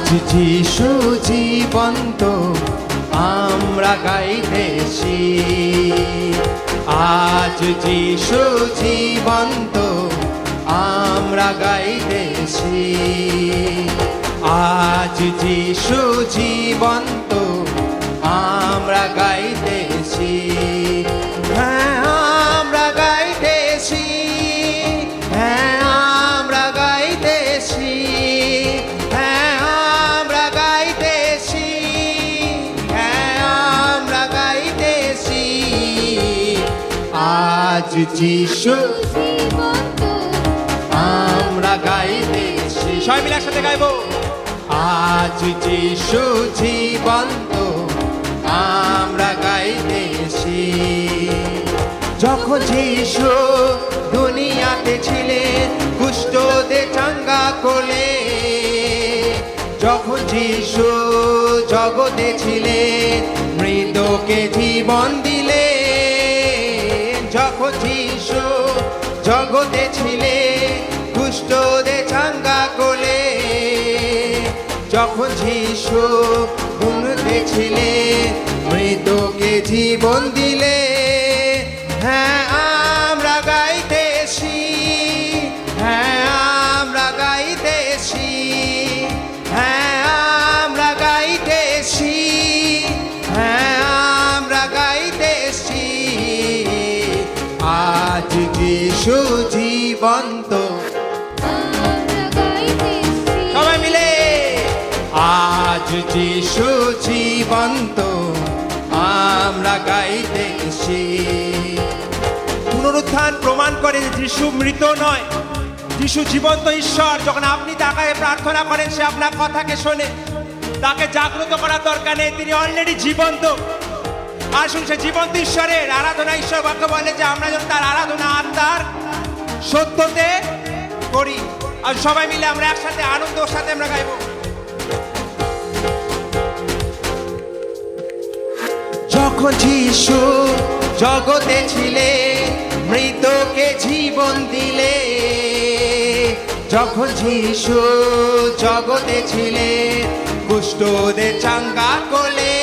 আজ যিশু জীবন্ত আমরা গাইতেছি, আজ যিশু জীবন্ত আমরা গাইতেছি, আজ যিশু জীবন্ত আমরা গাইতেছি, হ্যাঁ আমরা গাইতেছি, হ্যাঁ আমরা গাইতেছি, হ্যাঁ আমরা গাইতেছি, হ্যাঁ আমরা গাইতেছি, আজ যিশু আমরা গাইতেছি। সবাই মিলে একসাথে গাইবো, আজ যিশু জীবন্ত আমরা গাইতেছি। যখন যিশু দুনিয়াতে ছিলেন কুষ্ঠদের চাঙ্গা কোলে, যখন যিশু জগতে ছিলেন মৃতকে জীবন দিলে, যখন যিশু জগতে ছিলেন কুষ্ঠদের চাঙ্গা কোলে, যখন যিশু দুনিয়াতে ছিলেন মৃতকে জীবন দিলে, হ্যাঁ আমরা গাইতেছি, হ্যাঁ আমরা গাইতেছি, হ্যাঁ আমরা গাইতেছি, হ্যাঁ আমরা গাইতেছি, আজ যিশু জীবন্ত। সবাই মিলে আজ যিশু জীবন্ত আমরা গাইতেছি। পুনরুত্থান প্রমাণ করে যে যিশু মৃত নয়, যিশু জীবন্ত ঈশ্বর। যখন আপনি তাকে প্রার্থনা করেন সে আপনার কথাকে শোনে, তাকে জাগ্রত করার দরকার নেই, তিনি অলরেডি জীবন্ত। আসুন সে জীবন্ত ঈশ্বরের আরাধনা, ঈশ্বর বাক্য বলে যে আমরা যখন তার আরাধনা আত্মার সত্যতে করি। আর সবাই মিলে আমরা একসাথে আনন্দের সাথে আমরা গাইব। যখন যিশু জগতে ছিলে মৃতকে জীবন দিলে, যখন যিশু জগতে ছিলে কুষ্ঠদের চাঙ্গা কোলে,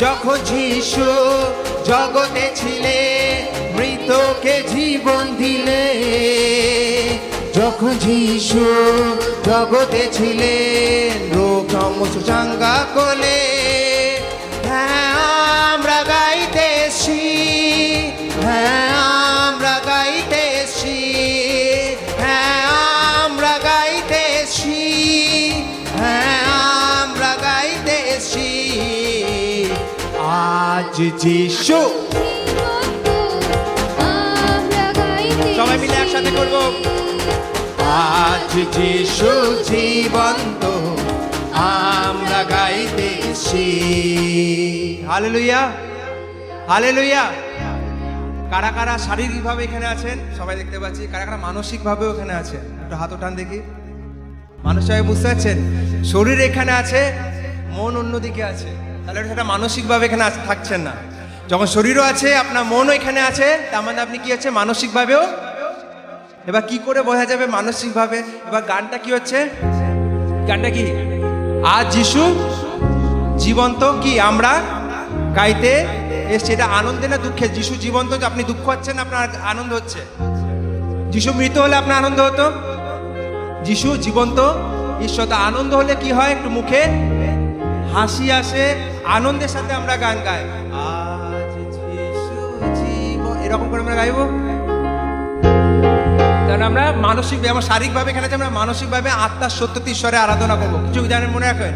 যখন যিশু জগতে ছিলে মৃতকে জীবন দিলে, যখন যিশু জগতে ছিলেন রোগ চাঙ্গা কোলে, হ্যাঁ আমরা গাইতেছি, হ্যাঁ আমরা গাইতেছি, হ্যাঁ আমরা গাইতেছি, হ্যাঁ আমরা গাইতেছি, আজ যিশু। সবাই মিলে একসাথে করবো, আজ যিশু জীবন্ত আমরা গাইতেছি। Hallelujah, hallelujah. কারা কারা শারীরিকভাবে এখানে আছেন সবাই দেখতে পাচ্ছি, কারা কারা মানসিকভাবেও এখানে আছেন একটু হাত ওঠান দেখি। মানুষভাবে বুঝতে পারছেন, শরীর এখানে আছে, মন অন্যদিকে আছে, তাহলে সেটা মানসিকভাবে এখানে থাকছেন না। যখন শরীরও আছে আপনার মনও এখানে আছে, তার মানে আপনি কি হচ্ছে মানসিকভাবেও। এবার কি করে বোঝা যাবে মানসিকভাবে? এবার গানটা কি হচ্ছে, গানটা কি আজ যিশু জীবন্ত কি আমরা গাইতে এসছি। এটা আনন্দে না দুঃখে? যিশু জীবন্ত, আপনি দুঃখ হচ্ছেন আপনার আনন্দ হচ্ছে। যিশু মৃত হলে আপনার আনন্দ হতো, যিশু জীবন্ত ঈশ্বর। তো আনন্দ হলে কি হয়, একটু মুখে হাসি আসে, আনন্দের সাথে আমরা গান গাই। আজ যিশু জীবন, এরকম করে আমরা গাইবো। কারণ আমরা মানসিক, আমার শারীরিকভাবে এখানে আমরা মানসিকভাবে আত্মার সত্যতে ঈশ্বরে আরাধনা করবো। কিছু জানেন, মনে রাখবেন,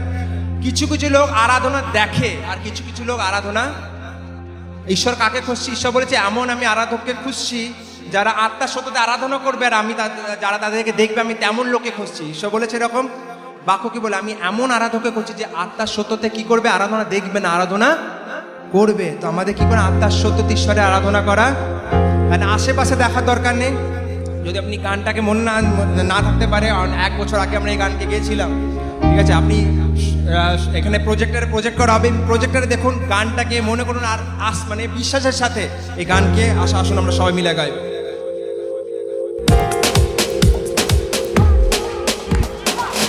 কিছু কিছু লোক আরাধনা দেখে আর কিছু কিছু লোক আরাধনা। ঈশ্বর কাকে খুঁজছি? ঈশ্বর বলেছে এমন আমি আরাধককে খুঁজছি যারা আত্মার সত্যতে আরাধনা করবে, আর আমি যারা তাদেরকে দেখবে আমি তেমন লোকে খুঁজছি। ঈশ্বর বলেছে এরকম বাক্য কি বলে, আমি এমন আরাধককে খুঁজছি যে আত্মার সত্যতে কি করবে, আরাধনা দেখবে না, আরাধনা করবে। তো আমাদের কি করে আত্মার সত্যতে ঈশ্বরে আরাধনা করা, কারণ আশেপাশে দেখার দরকার নেই। যদি আপনি গানটাকে মনে না থাকতে পারে, 1 বছর আগে আমরা এই গানকে গেয়েছিলাম, ঠিক আছে, আপনি এখানে প্রজেক্ট করা হবে, প্রজেক্টরে দেখুন গানটাকে, মনে করুন আর মানে বিশ্বাসের সাথে এই গানকে আসুন আমরা সবাই মিলে গাইব।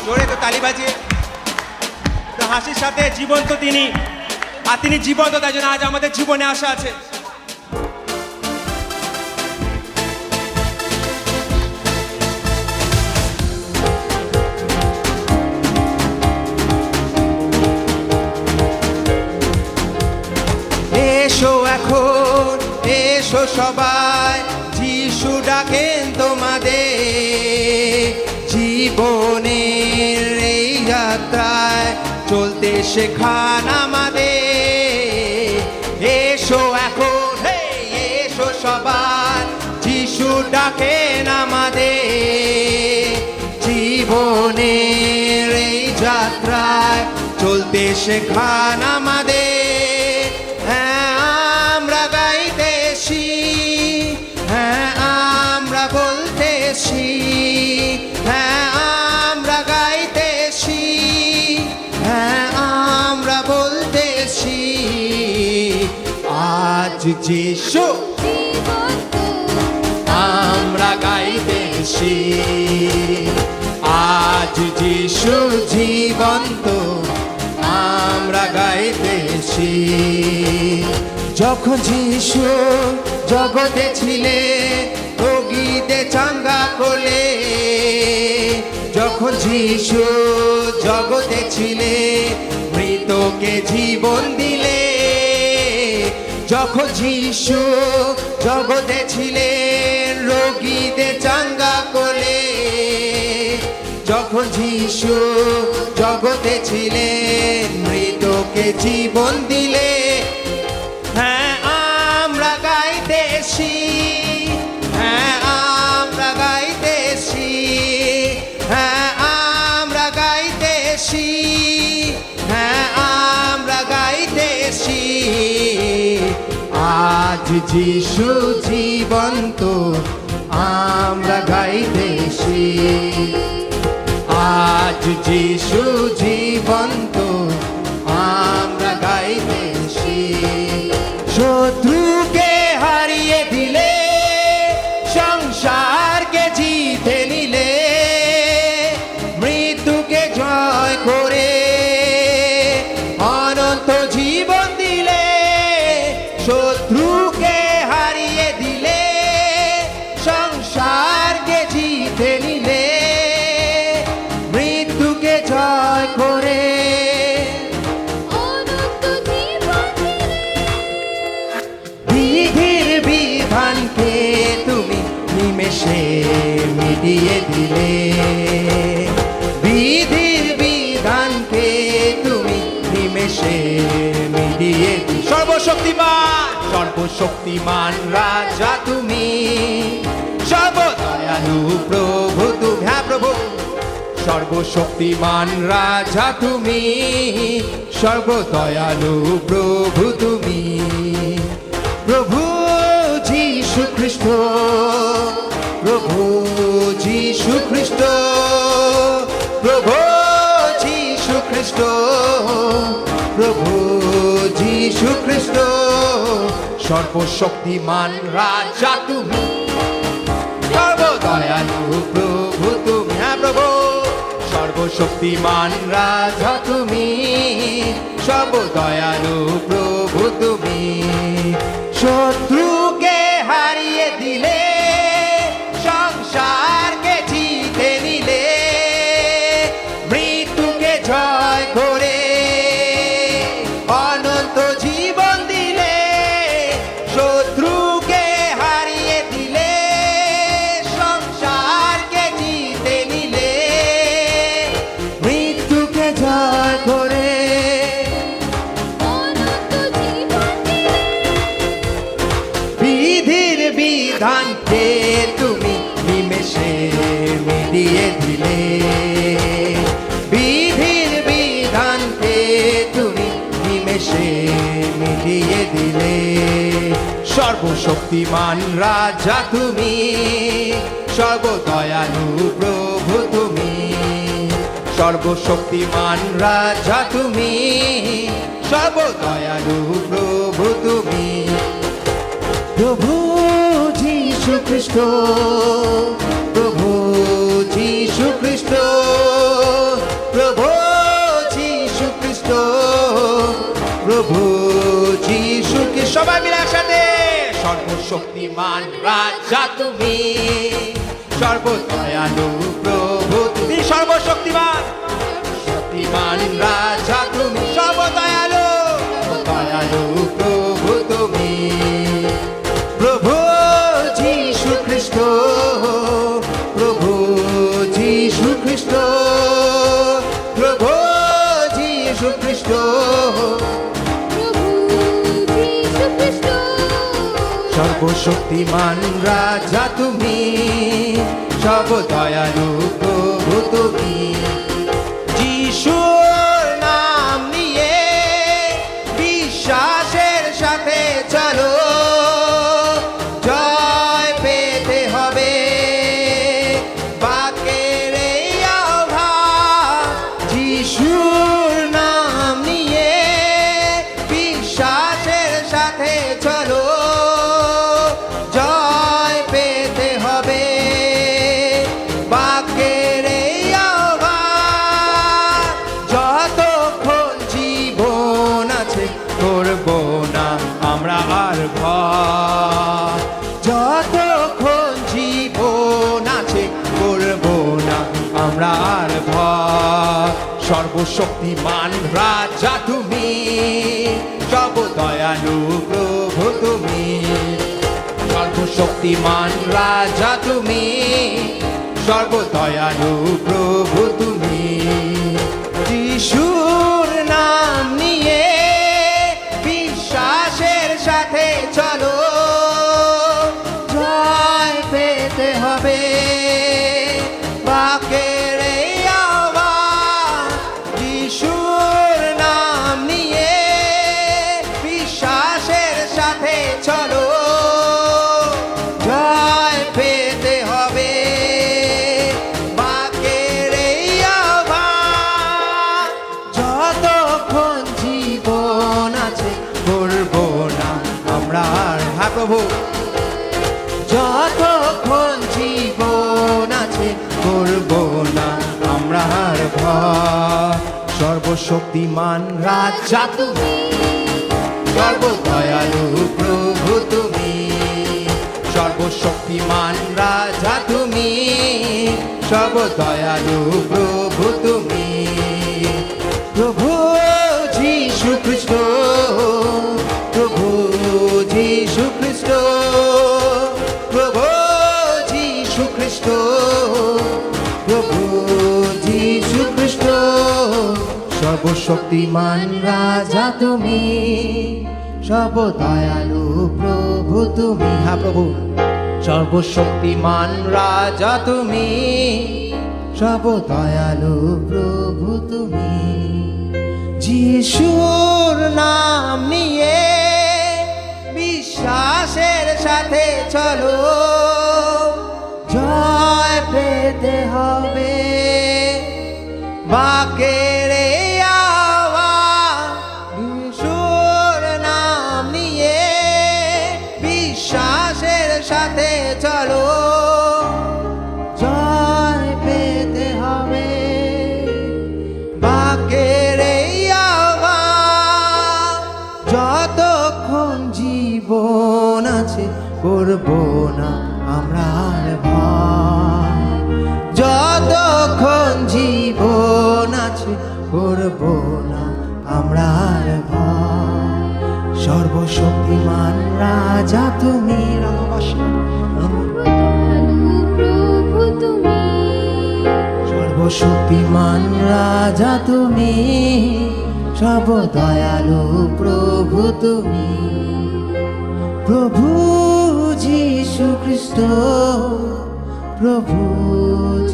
জোরে তালি বাজিয়ে। তো হাসির সাথে জীবন্ত তিনি, আর তিনি জীবন্ত, তাই জন্য আজ আমাদের জীবনে আশা আছে। এসো এখন, এসো সবাই, যিশু ডাকেন তোমাদের। জীবনের এই যাত্রায় চলতে শেখান আমাদের। এসো এখন, হে এসো সবাই, যিশু ডাকেন আমাদের। জীবনের এই যাত্রায় চলতে শেখান আমাদের। যিশু আমরা গাইতেছি, আজ যিশু জীবন্ত আমরা গাইতেছি। যখন যিশু জগতে ছিলে, রোগীতে চাঙ্গা করলে। যখন যিশু জগতে ছিলে, মৃতকে জীবন দিলে। যখন যিশু জগতে ছিলেন, রোগীদের চাঙ্গা করলে। যখন যিশু জগতে ছিলেন, মৃতকে জীবন দিলে। হ্যাঁ আমরা গাইতেছি, হ্যাঁ আমরা গাইতেছি, হ্যাঁ আমরা গাইতেছি, হ্যাঁ আমরা গাইতেছি। আজ যিশু জীবন্ত আমরা গাইতেছি, আজ যিশু জীবন্ত আমরা গাইতেছি। শত্রুকে হারিয়ে দিলে, সংসারকে জিতে নিলে। মৃত্যুকে জয় করে অনন্ত জীবন দিলে। শত্রুকে হারিয়ে দিলে, সংসারকে জিতে নিলে। মৃত্যুকে জয় করে অনন্ত জীবন দিলে। বিধির বিধানকে তুমি নিমেষে মিটিয়ে দিলে। বিধির বিধানকে তুমি নিমেষে মিটিয়ে দিলে। সর্বশক্তিমান, সর্বশক্তিমান রাজা তুমি, সর্বদয়ালু প্রভু তুমি। হ্যাঁ প্রভু, সর্বশক্তিমান রাজা তুমি, সর্বদয়ালু প্রভু তুমি। প্রভু যিশু খ্রিস্ট, প্রভু যিশু খ্রিস্ট, প্রভু যিশু খ্রিস্ট, প্রভু যিশু খ্রিস্ট। সর্বশক্তিমান রাজা তুমি, সর্বদয়ালু প্রভু তুমি। হ্যাঁ প্রভু, সর্বশক্তিমান রাজা তুমি, সর্বদয়ালু প্রভু তুমি। শত্রুকে হারিয়ে দিলে, সংসারকে জিতে নিলে। মৃত্যুকে জয় করে অনন্ত জীবন দিলে। শত্রুকে হারিয়ে দিলে, সংসারকে জিতে নিলে। মৃত্যুকে জয় করে অনন্ত জীবন দিলে। বিধির বিধানকে তুমি নিমেষে মিটিয়ে দিলে। বিধির বিধানকে তুমি নিমেষে মিটিয়ে দিলে। সর্বশক্তিমান রাজা তুমি, সর্বদয়ালু প্রভু তুমি। সর্বশক্তিমান রাজা তুমি, সর্বদয়ালু প্রভু তুমি। প্রভু যিশু খ্রিস্ট, প্রভু যিশু খ্রিস্ট, একসাথে সর্বশক্তিমান রাজা তুমি, সর্বদয়ালু প্রভু তুমি, সর্বশক্তিমান শক্তিমান রাজা তুমি, সর্বদয়ালু দয়ালু প্রভু তুমি। প্রভু যীশু খ্রিস্ট, প্রভু যীশু খ্রিস্ট, প্রভু যীশু খ্রিস্ট, সর্বশক্তিমান রাজা তুমি, সর্বদয়ালু প্রভু তুমি। যিশুর নাম নিয়ে বিশ্বাসের সাথে চলো, জয় পেতে হবে বাকের এই আহ্বান। যিশুর নাম নিয়ে বিশ্বাসের সাথে চলো, জয় পেতে হবে বাকের এই আহ্বান। যতক্ষণ জীবন আছে করব না আমরা আর ভয়, যতক্ষণ জীবন আছে করব না আমরা আর ভয়। সর্বশক্তিমান রাজা তুমি, সর্বদয়ালু প্রভু তুমি, সর্বশক্তিমান রাজা তুমি, সর্বদয়ালু প্রভু তুমি। যিশুর নাম নিয়ে বিশ্বাসের সাথে চলো, জয় পেতে হবে বাকের এই আহ্বান। যিশুর নাম নিয়ে বিশ্বাসের সাথে চলো, জয় পেতে হবে বাকের এই আহ্বান। যতক্ষণ জীবন আছে করব না আমরা আর, হ্যাঁ প্রভু, যতক্ষণ জীবন আছে করব না আমরা আর ভয়। সর্বশক্তিমান রাজা তুমি, সর্বদয়ালু প্রভু তুমি, সর্বশক্তিমান রাজা তুমি, সর্বদয়ালু প্রভু তুমি। প্রভু যীশু খ্রিস্ট, প্রভু যীশু খ্রিস্ট, প্রভু যীশু খ্রিস্ট, প্রভু যীশু খ্রিস্ট, সর্বশক্তিমান রাজা তুমি, সর্বদয়ালু প্রভু তুমি। হ্যাঁ প্রভু, সর্বশক্তিমান রাজা তুমি, সর্বদয়ালু প্রভু তুমি। যিশুর নাম নিয়ে বিশ্বাসের সাথে চলো, জয় পেতে হবে বাকের এই আহ্বান। যিশুর নাম নিয়ে বিশ্বাসের সাথে চলো, জয় পেতে হবে বাকের এই আহ্বান। যতক্ষণ জীবন আছে করব না আমরা আর ভয়, যতক্ষণ জীবন আছে করব না আমরা আর ভয়। সর্বশক্তিমান রাজা তুমি, সর্বশক্তিমান রাজা তুমি, সর্বদয়ালু প্রভু তুমি। প্রভু যীশু খ্রিস্ট, প্রভু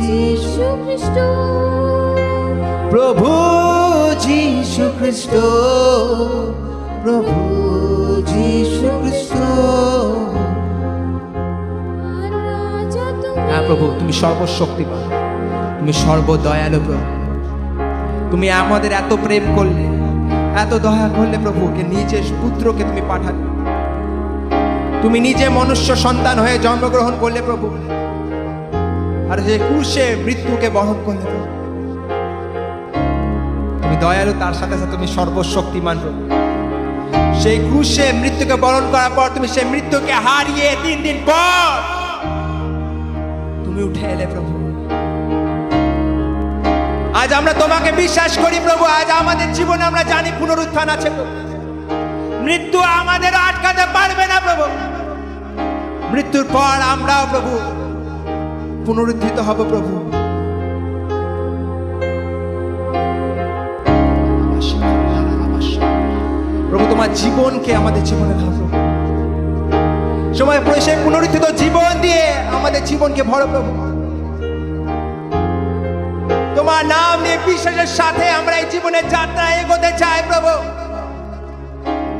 যীশু খ্রিস্ট, প্রভু যীশু খ্রিস্ট, প্রভু যীশু খ্রিস্ট। হ্যাঁ প্রভু, তুমি সর্বশক্তিমান, তুমি সর্বদয়ালু প্রভু। তুমি আমাদের এত প্রেম করলে, এত দয়া করলে প্রভু, কে নিজের পুত্রকে তুমি পাঠালে। তুমি নিজে মনুষ্য সন্তান হয়ে জন্মগ্রহণ করলে প্রভু, আর যে ক্রুশে মৃত্যুকে বরণ করলে প্রভু। তুমি দয়ালু, তার সাথে সাথে তুমি সর্বশক্তিমান প্রভু। সেই ক্রুশে মৃত্যুকে বরণ করার পর তুমি সেই মৃত্যুকে হারিয়ে 3 দিন পর তুমি উঠে এলে প্রভু। আজ আমরা তোমাকে বিশ্বাস করি প্রভু। আজ আমাদের জীবনে আমরা জানি পুনরুত্থান আছে প্রভু। মৃত্যু আমাদের আটকাতে পারবে না প্রভু। মৃত্যুর পর আমরাও প্রভু পুনরুত্থিত হব প্রভু। প্রভু তোমার জীবনকে আমাদের জীবনে দাও প্রভু। সময় পড়ে সেই পুনরুত্থিত জীবন দিয়ে আমাদের জীবনকে ভরো প্রভু। তোমার নাম নিয়ে বিশ্বাসের সাথে আমরা এই জীবনের যাত্রা এগোতে চাই প্রভু।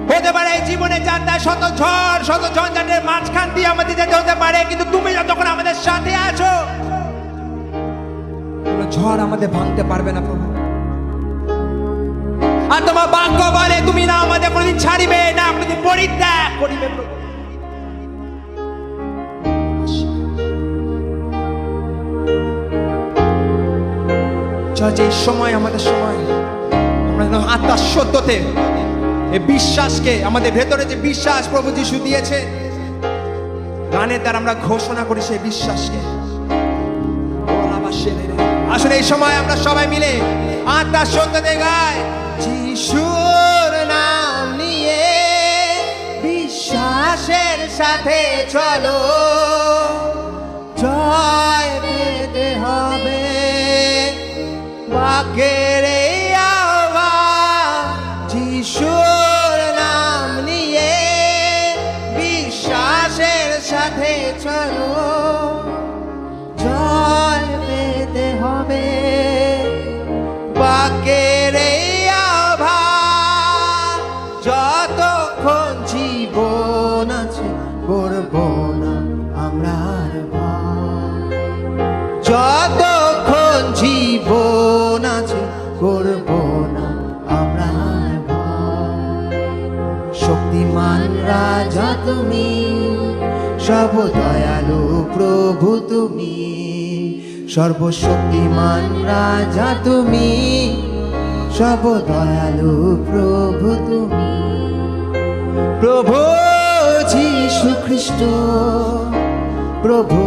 হতে পারে এই জীবনের যাত্রায় শত ঝড় শত ঝঞ্ঝাটের মাঝখান দিয়ে আমাদের যেতে হতে পারে, কিন্তু তুমি যতক্ষণ আমাদের সাথে আছো কোনো ঝড় আমাদের ভাঙতে পারবে না প্রভু। আর তোমার বাক্য বলে তুমি না আমাদের কোনোদিন ছাড়িবে না, কোনোদিন পরিত্যাগ করিবে প্রভু। যে সময় আমাদের সময় আমরা আত্মার সত্যতে এই বিশ্বাসকে, আমাদের ভেতরে যে বিশ্বাস প্রভু যিশু দিয়েছে, গানের দ্বারা আমরা ঘোষণা করি সেই বিশ্বাসকে। আসলে এই সময় আমরা সবাই মিলে আত্মার সত্যতে গাই, যিশুর নাম নিয়ে বিশ্বাসের সাথে চলো, জয় পেতে হবে। বাকের যিশুর নাম নিয়ে বিশ্বাসের সাথে চলো, জয় পেতে হবে। বাকের যতক্ষণ জীবন আছে করব না আমরা আর ভয়। যতক্ষণ জীবন আছে করব না আমরা আর ভয়। শক্তিমান রাজা তুমি, সর্ব দয়ালু প্রভু তুমি, সর্বশক্তিমান রাজা তুমি, সর্ব দয়ালু প্রভু তুমি। প্রভু যীশু খ্রিস্ট, প্রভু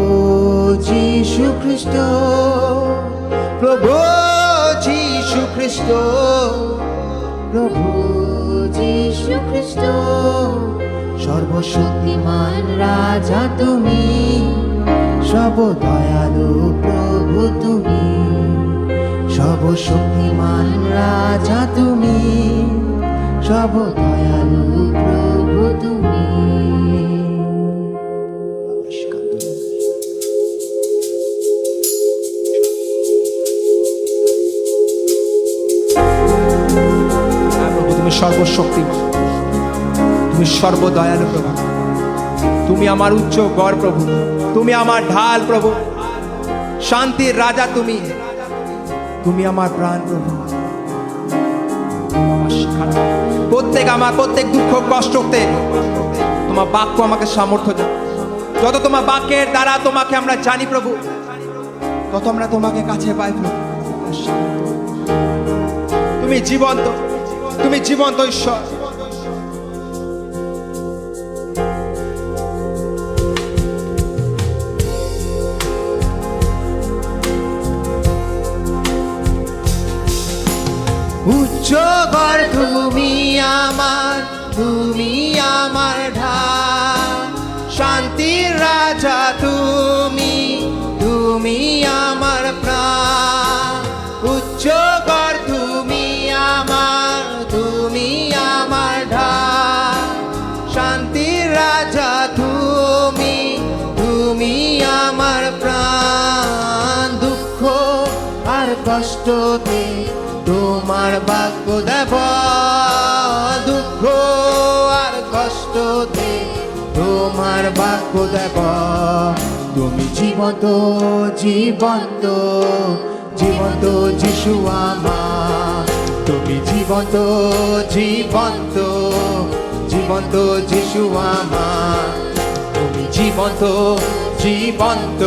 যীশু খ্রিস্ট, প্রভু যীশু খ্রিস্ট, প্রভু যীশু খ্রিস্ট, সর্বশক্তিমান রাজা তুমি, সর্ব দয়ালু প্রভু তুমি, সর্বশক্তিমান রাজা তুমি, সর্ব দয়ালু প্রভু তুমি। তুমি সর্বশক্তিমান, তুমি সর্বদয়ালু প্রভু, তুমি আমার উচ্চ গড় প্রভু, তুমি আমার ঢাল প্রভু, শান্তির রাজা তুমি, তুমি আমার প্রাণ প্রভু। প্রত্যেক দুঃখ কষ্টতে তোমার বাক্য আমাকে সামর্থ্য দাও। যত তোমার বাক্যের দ্বারা তোমাকে আমরা জানি প্রভু, তত আমরা তোমাকে কাছে পাই প্রভু। তুমি জীবন্ত, তুমি জীবন্ত ঈশ্বর। উচ্চগড় তুমি আমার, তুমি আমার ঢাল, শান্তির রাজা তুমি, তুমি আমার প্রাণ। উচ্চগড় তুমি আমার, তুমি আমার ঢাল, শান্তির রাজা তুমি, তুমি আমার প্রাণ। দুঃখ আর কষ্টতে তোমার বাক্য দেব, দুঃখ আর কষ্টতে তোমার বাক্য দেব। তুমি জীবন্ত, জীবন্ত, জীবন্ত যিশু আমার, তুমি জীবন্ত, জীবন্ত, জীবন্ত যিশু আমার, তুমি জীবন্ত, জীবন্ত,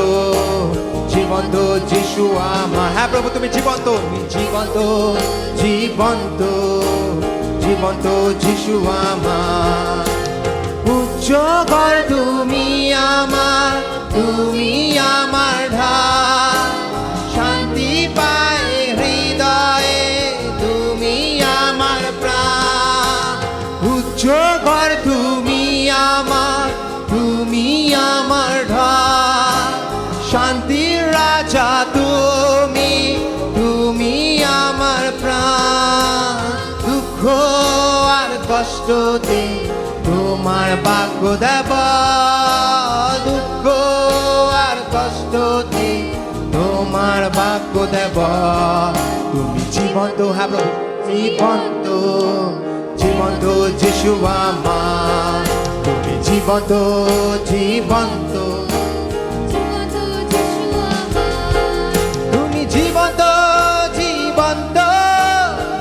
জীবন্ত যিশু আমার। হ্যাঁ প্রভু তুমি জীবন্ত, তুমি জীবন্ত, জীবন্ত, জীবন্ত জীবন্ত যিশু আমার। উচ্চকর তুমি আমার, তুমি আমার ঢাল, শান্তি পায় হৃদয়ে তুমি আমার প্রাণ। উচ্চকর তুমি আমার, তুমি আমার ঢাল, শান্তির রাজা তুমি, তুমি আমার প্রাণ। দুঃখ আর কষ্টতে তোমার ভাগ্য দেব, দুঃখ আর কষ্টতে তোমার ভাগ্য দেব। তুমি জীবন্ত, হ্যাঁ প্রভু, জীবন্ত, জীবন্ত যিশু আমার। তুমি জীবন্ত, জীবন্ত, তুমি জীবন্ত, জীবন্ত,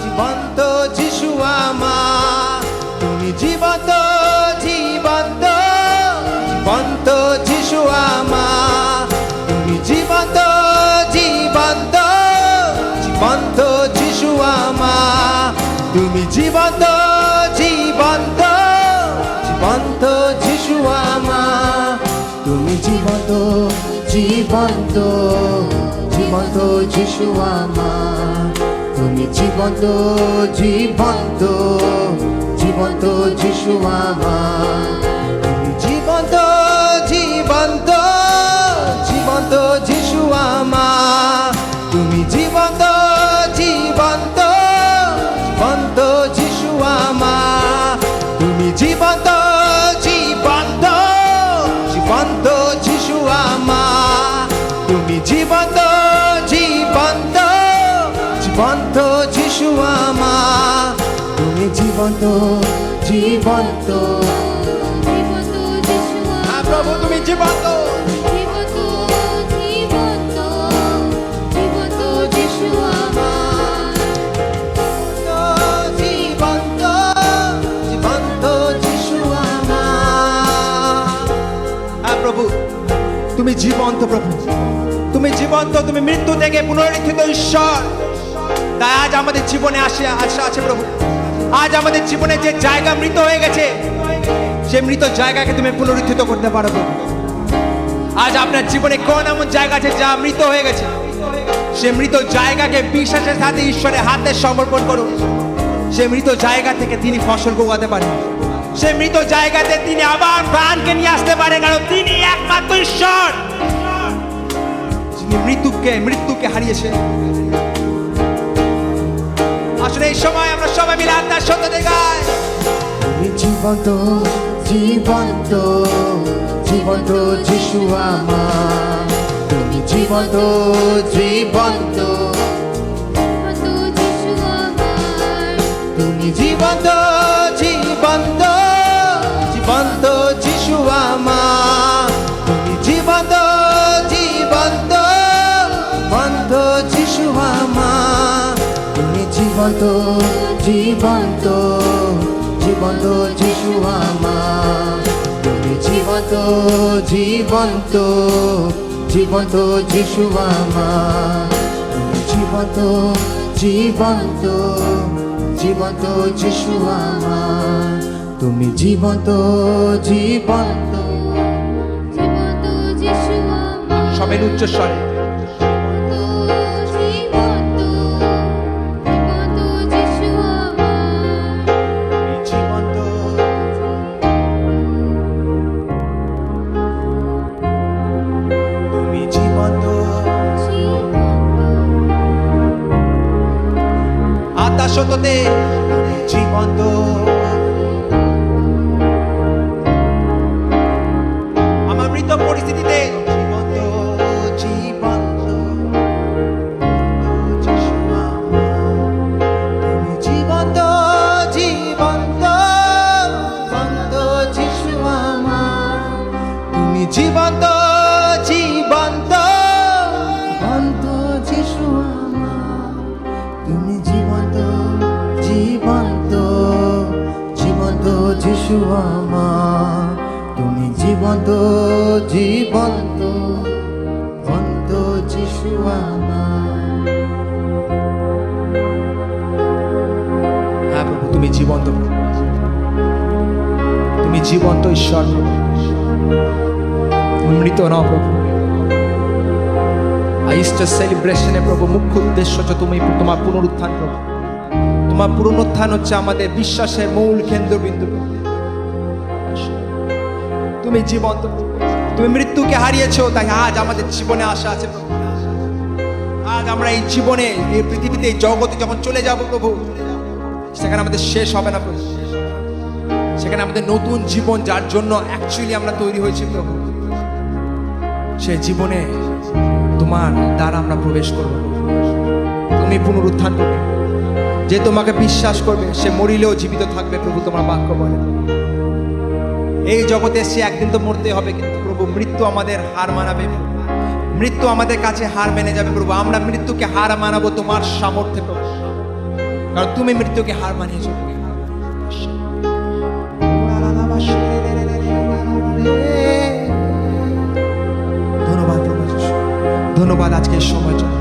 জীবন্ত যিশু আমার। তুমি জীবন্ত, জীবন্ত, জীবন্ত যিশু আমার। তুমি জীবন্ত, জীবন্ত, জীবন্ত যিশু আমার। তুমি জীবন্ত, জীবন্ত, জীবন্ত যিশু আমার। তুমি জীবন্ত, জীবন্ত, জীবন্ত যিশু আমার। তুমি জীবন্ত, জীবন্ত, জীবন্ত যিশু আমার। তুমি জীবন্ত, জীবন্ত, জীবন্ত যিশু আমার। তুমি জীবন্ত, জীবন্ত, জীবন্ত যিশু আমার। তুমি জীবন্ত, জীবন্ত, জীবন্ত যিশু আমার। তুমি জীবন্ত, জীবন্ত, জীবন্ত যিশু আমার। তুমি জীবন্ত, জীবন্ত, জীবন্ত যিশু হ্যাঁ প্রভু তুমি জীবন্ত, জীবন্ত, জীবন্ত, জীবন্ত যিশু আমার। জীবন্ত, জীবন্ত যিশু আমার। হ্যাঁ প্রভু তুমি জীবন্ত, প্রভু তুমি জীবন্ত, তুমি মৃত্যু থেকে পুনরুত্থিত ঈশ্বর। তাই আজ আমাদের জীবনে আশা আছে প্রভু। আজ আমাদের জীবনে যে জায়গা মৃত হয়ে গেছে, সে মৃত জায়গাকে তুমি পুনরুত্থিত করতে পারো প্রভু। আজ আপনার জীবনে কোন এমন জায়গা আছে যা মৃত হয়ে গেছে, সে মৃত জায়গাকে বিশ্বাসের সাথে ঈশ্বরের হাতে সমর্পণ করুন। সে মৃত জায়গা থেকে তিনি ফসল গোয়াতে পারেন। সে মৃত জায়গাতে তিনি আবার প্রাণকে নিয়ে আসতে পারেন, কারণ তিনি একমাত্র ঈশ্বর যিনি মৃত্যুকে হারিয়েছেন। আসলে এই সময় আমরা সবাই মিলে আত্মার সত্যতে গাই। তুমি জীবন্ত, জীবন্ত, জীবন্ত যিশু আমার। তুমি জীবন্ত, জীবন্ত, জীবন্ত যিশু আমার। তুমি জীবন্ত, জীবন্ত, জীবন্ত যিশু আমার। তুমি জীবন্ত, জীবন্ত, জীবন্ত যিশু আমার। তুমি জীবন্ত, জীবন্ত, জীবন্ত যিশু আমার। তুমি জীবন্ত, জীবন্ত, জীবন্ত যিশু আমার। তুমি জীবন্ত, জীবন্ত, জীবন্ত যিশু আমার। তুমি জীবন্ত, জীবন্ত, জীবন্ত যিশু আমার। সবাই উচ্চস্বরে জীবন্ত, জীবন্ত যিশু আমার। জীবন্ত, তুমি জীবন্ত, আত্মা সত্যতে জীবন্ত। আমার মৃত পরিস্থিতিতে জীবন্ত, জীবন্ত, যিশু আমার। তুমি জীবন্ত, জীবন্ত, জীবন্ত যিশু আমার। তুমি জীবন্ত, জীবন্ত, জীবন্ত যিশু আমার। তুমি জীবন্ত, জীবন্ত, জীবন্ত যিশু আমার। তুমি জীবন্ত, জীবন্ত, জীবন্ত যিশু আমার। হ্যাঁ প্রভু তুমি জীবন্ত প্রভু, তুমি জীবন্ত ঈশ্বর প্রভু, তুমি মৃত নও প্রভু। ইস্টার সেলিব্রেশনে প্রভু মুখ্য উদ্দেশ্য হচ্ছে তুমি, তোমার পুনরুত্থান প্রভু। তোমার পুনরুত্থান হচ্ছে আমাদের বিশ্বাসের মূল কেন্দ্রবিন্দু প্রভু। তুমি জীবন্ত প্রভু, তুমি মৃত্যুকে হারিয়েছো, তাই আজ আমাদের জীবনে আশা আছে প্রভু। আজ আমরা এই জীবনে, এই পৃথিবীতে, এই জগতে যখন চলে যাব প্রভু, সেখানে আমাদের শেষ হবে না প্রভু। সেখানে আমাদের নতুন জীবন, যার জন্য অ্যাকচুয়ালি আমরা তৈরি হয়েছি প্রভু, সেই জীবনে তোমার দ্বারা আমরা প্রবেশ করব। তুমি পুনরুত্থান করবে, যে তোমাকে বিশ্বাস করবে সে মরিলেও জীবিত থাকবে প্রভু, তোমার বাক্য বলে। এই জগতে সে একদিন তো মরতে হবে, কিন্তু প্রভু মৃত্যু আমাদের হার মানাবে, মৃত্যু আমাদের কাছে হার মেনে যাবে প্রভু। আমরা মৃত্যুকে হার মানাবো তোমার সামর্থ্যে প্রভু, কারণ তুমি মৃত্যুকে হার মানিয়েছো। ধন্যবাদ প্রভু যীশু, ধন্যবাদ আজকে এই সময় জন্য।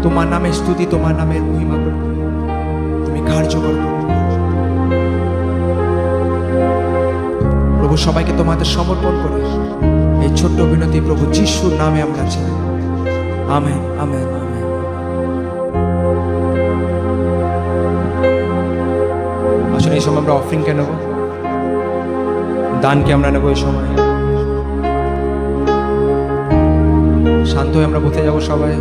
তোমার নামে স্তুতি, তোমার নামের মহিমা প্রভু, তুমি কার্যকর প্রভু। প্রভু সবাইকে তোমাদের সমর্পণ করে এই ছোট্ট বিনতি প্রভু যিশুর নামে আমরা চাই। Amen, amen, amen. আসলে এই সময় আমরা অফারিংকে নেব, দানকে আমরা নেব। এই সময় শান্ত হয়ে আমরা বসে যাব সবাই।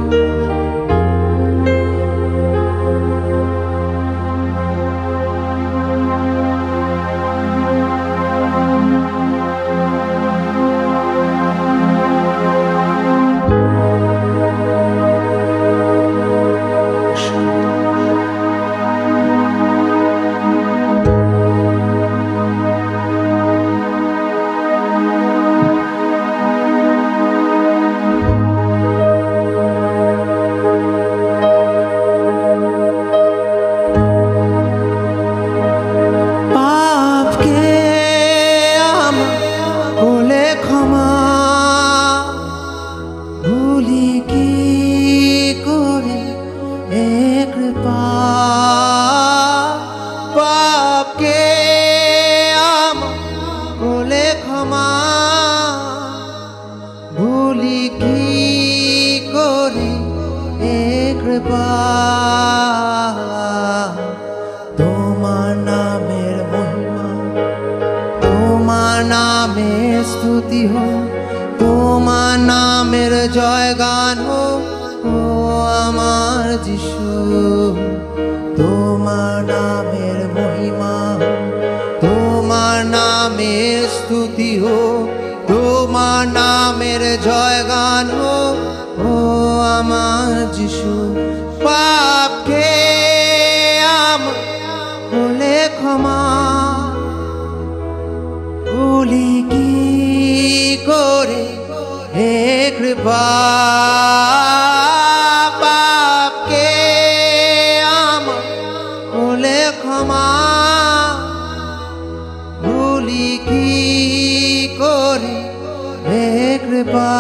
তোমার নামের মহিমা, তোমার নামের স্তুতি হোক, তোমার নামের জয়গান হোক ও আমার যিশু। তোমার নামের মহিমা হোক, তোমার নামের স্তুতি হোক, তোমার নামের জয়গান হোক ও আমার যিশু। পাপকে আমার বলে ক্ষমা, ভুলি কি করে হে কৃপা। পাপকে আমার বলে ক্ষমা, ভুলি কি করে হে কৃপা।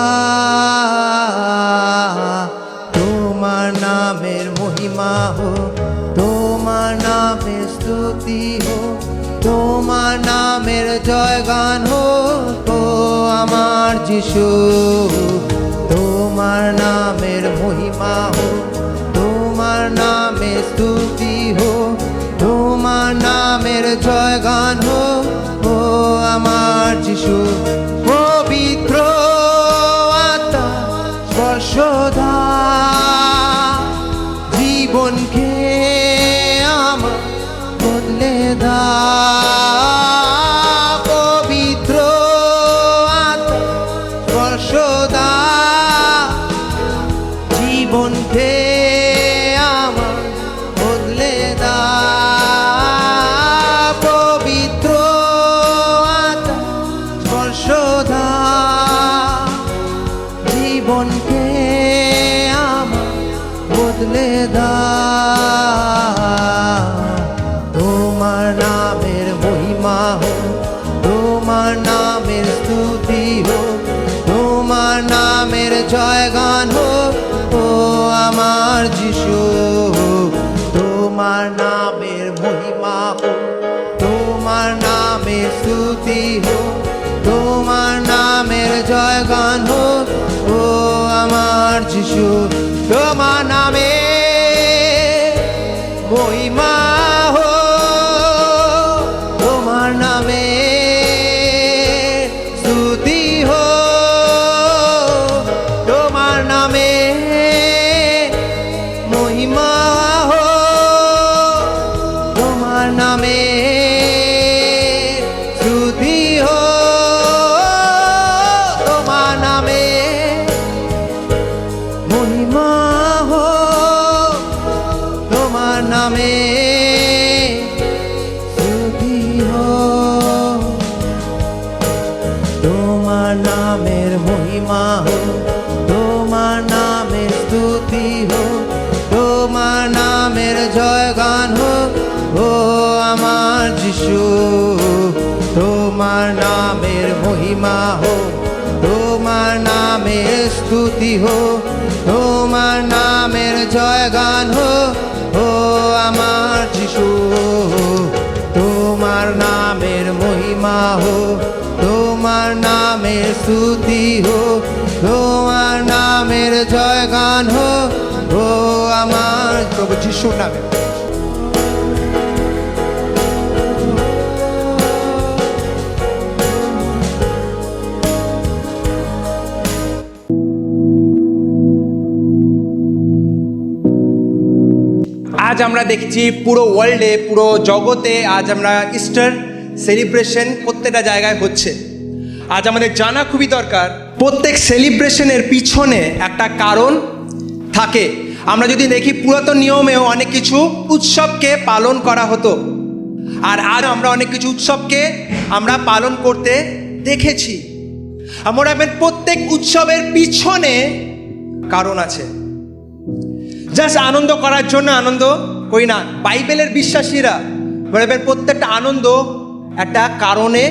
তোমার নামের মহিমা হোক, তোমার নামের স্তুতি হোক, তোমার নামের জয়গান হোক ও আমার যিশু। তোমার নামের মহিমা হোক, তোমার নামের স্তুতি হোক, তোমার নামের জয়গান হোক ও আমার যিশু। পবিত্র আত্মা স্পর্শদা জীবনকে আমার বদলে দা। পবিত্র আত্মা স্পর্শদা জীবনকে আমার বদলে দা। পবিত্র আত্মা স্পর্শদা জীবনকে আমার বদলে দা। তোমার নামের মহিমা হোক, তোমার নামের স্তুতি হোক, তোমার নামের জয়গান হোক ও আমার যিশু। তোমার নামের মহিমা জয়গান হোক। ও আমার যিশু, তোমার নামে মহিমা হোক, তোমার নামে স্তুতি হোক, তোমার নামে মহিমা হোক, তোমার নামে স্তুতি হোক, তোমার নামে মহিমা হোক, তোমার নামে স্তুতি হোক, তোমার নামের মহিমা হোক, তোমার নামের স্তুতি হোক, তোমার নামের জয়গান হোক। ও আমার যিশু, তোমার নামের মহিমা হোক, তোমার নামের স্তুতি হোক, তোমার নামের জয়গান হোক। ও আমার যিশু, তোমার নামের মহিমা হোক, তোমার নামের স্তুতি হোক, তোমার নামের জয়গান হোক। ও আমার প্রভু যিশুর নামে। আজ আমরা দেখছি পুরো ওয়ার্ল্ডে, পুরো জগতে আজ আমরা ইস্টার সেলিব্রেশন প্রত্যেকটা জায়গায় হচ্ছে। আজ আমাদের জানা খুবই দরকার, প্রত্যেক সেলিব্রেশনের পিছনে একটা কারণ থাকে। আমরা যদি দেখি পুরাতন নিয়মেও অনেক কিছু উৎসবকে পালন করা হতো, আর আজ আমরা অনেক কিছু উৎসবকে আমরা পালন করতে দেখেছি। আমরা রাখবেন প্রত্যেক উৎসবের পিছনে কারণ আছে। জাস্ট আনন্দ করার জন্য আনন্দ করি না। বাইবেলের বিশ্বাসীরা রাখবেন প্রত্যেকটা আনন্দ একটা কারণে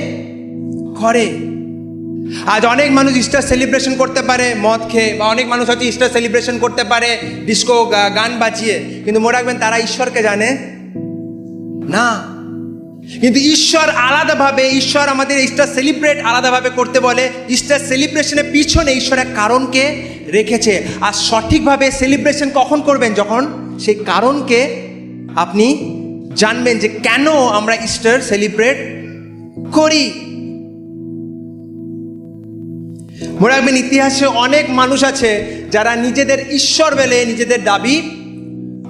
করে। আজ অনেক মানুষ ইস্টার সেলিব্রেশন করতে পারে মদ খেয়ে, বা অনেক মানুষ হয়তো ইস্টার সেলিব্রেশন করতে পারে ডিস্কো গান বাজিয়ে, কিন্তু মনে রাখবেন তারা ঈশ্বরকে জানে না। কিন্তু ঈশ্বর আলাদাভাবে, ঈশ্বর আমাদের ইস্টার সেলিব্রেট আলাদাভাবে করতে বলে। ইস্টার সেলিব্রেশনের পিছনে ঈশ্বর এক কারণকে রেখেছে। আর সঠিকভাবে সেলিব্রেশন কখন করবেন? যখন সেই কারণকে আপনি জানবেন যে কেন আমরা ইস্টার সেলিব্রেট করি। মনে রাখবেন ইতিহাসে অনেক মানুষ আছে যারা নিজেদের ঈশ্বর বলে নিজেদের দাবি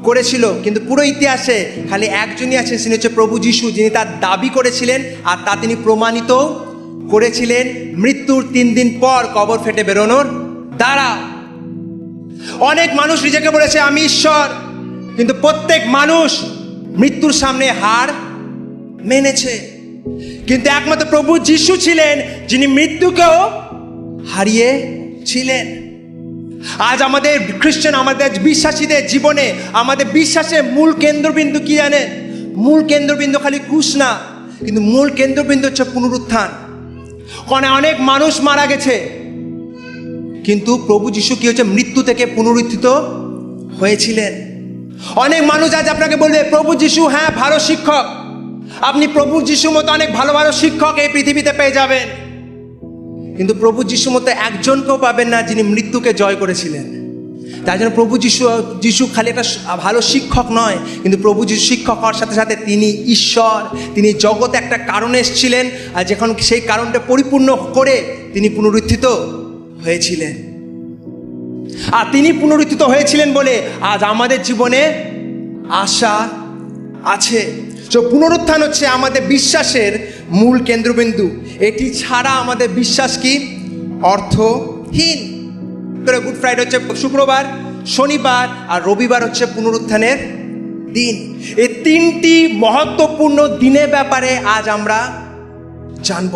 করেছিল, কিন্তু পুরো ইতিহাসে খালি একজনই আছে, তিনি হচ্ছে প্রভু যিশু, যিনি তার দাবি করেছিলেন আর তা তিনি প্রমাণিত করেছিলেন মৃত্যুর 3 দিন পর কবর ফেটে বেরোনোর দ্বারা। অনেক মানুষ নিজেকে বলেছে আমি ঈশ্বর, কিন্তু প্রত্যেক মানুষ মৃত্যুর সামনে হার মেনেছে। কিন্তু একমাত্র প্রভু যিশু ছিলেন যিনি মৃত্যুকেও হারিয়েছিলেন। আজ আমাদের খ্রিস্টান, আমাদের বিশ্বাসীদের জীবনে আমাদের বিশ্বাসের মূল কেন্দ্রবিন্দু কি জানেন? মূল কেন্দ্রবিন্দু খালি ক্রুশ না, কিন্তু মূল কেন্দ্রবিন্দু হচ্ছে পুনরুত্থান। কারণ অনেক মানুষ মারা গেছে, কিন্তু প্রভু যিশু কি হচ্ছে? মৃত্যু থেকে পুনরুত্থিত হয়েছিলেন। অনেক মানুষ আজ আপনাকে বলবে প্রভু যিশু হ্যাঁ ভালো শিক্ষক, আপনি প্রভু যিশুর মতো অনেক ভালো ভালো শিক্ষক এই পৃথিবীতে পেয়ে যাবেন, কিন্তু প্রভু যিশুর মতো একজনকেও পাবেন না যিনি মৃত্যুকে জয় করেছিলেন। তাই জন্য প্রভু যিশু খালি একটা ভালো শিক্ষক নয়, কিন্তু প্রভু যিশু শিক্ষক হওয়ার সাথে সাথে তিনি ঈশ্বর। তিনি জগতে একটা কারণে এসেছিলেন, আর যখন সেই কারণটা পরিপূর্ণ করে তিনি পুনরুত্থিত হয়েছিলেন। আর তিনি পুনরুত্থিত হয়েছিলেন বলে আজ আমাদের জীবনে আশা আছে। তো পুনরুত্থান হচ্ছে আমাদের বিশ্বাসের মূল কেন্দ্রবিন্দু। এটি ছাড়া আমাদের বিশ্বাস কি? অর্থহীন। গুড ফ্রাইডে হচ্ছে শুক্রবার, শনিবার আর রবিবার হচ্ছে পুনরুত্থানের দিন। এই 3টি মহত্বপূর্ণ দিনের ব্যাপারে আজ আমরা জানব।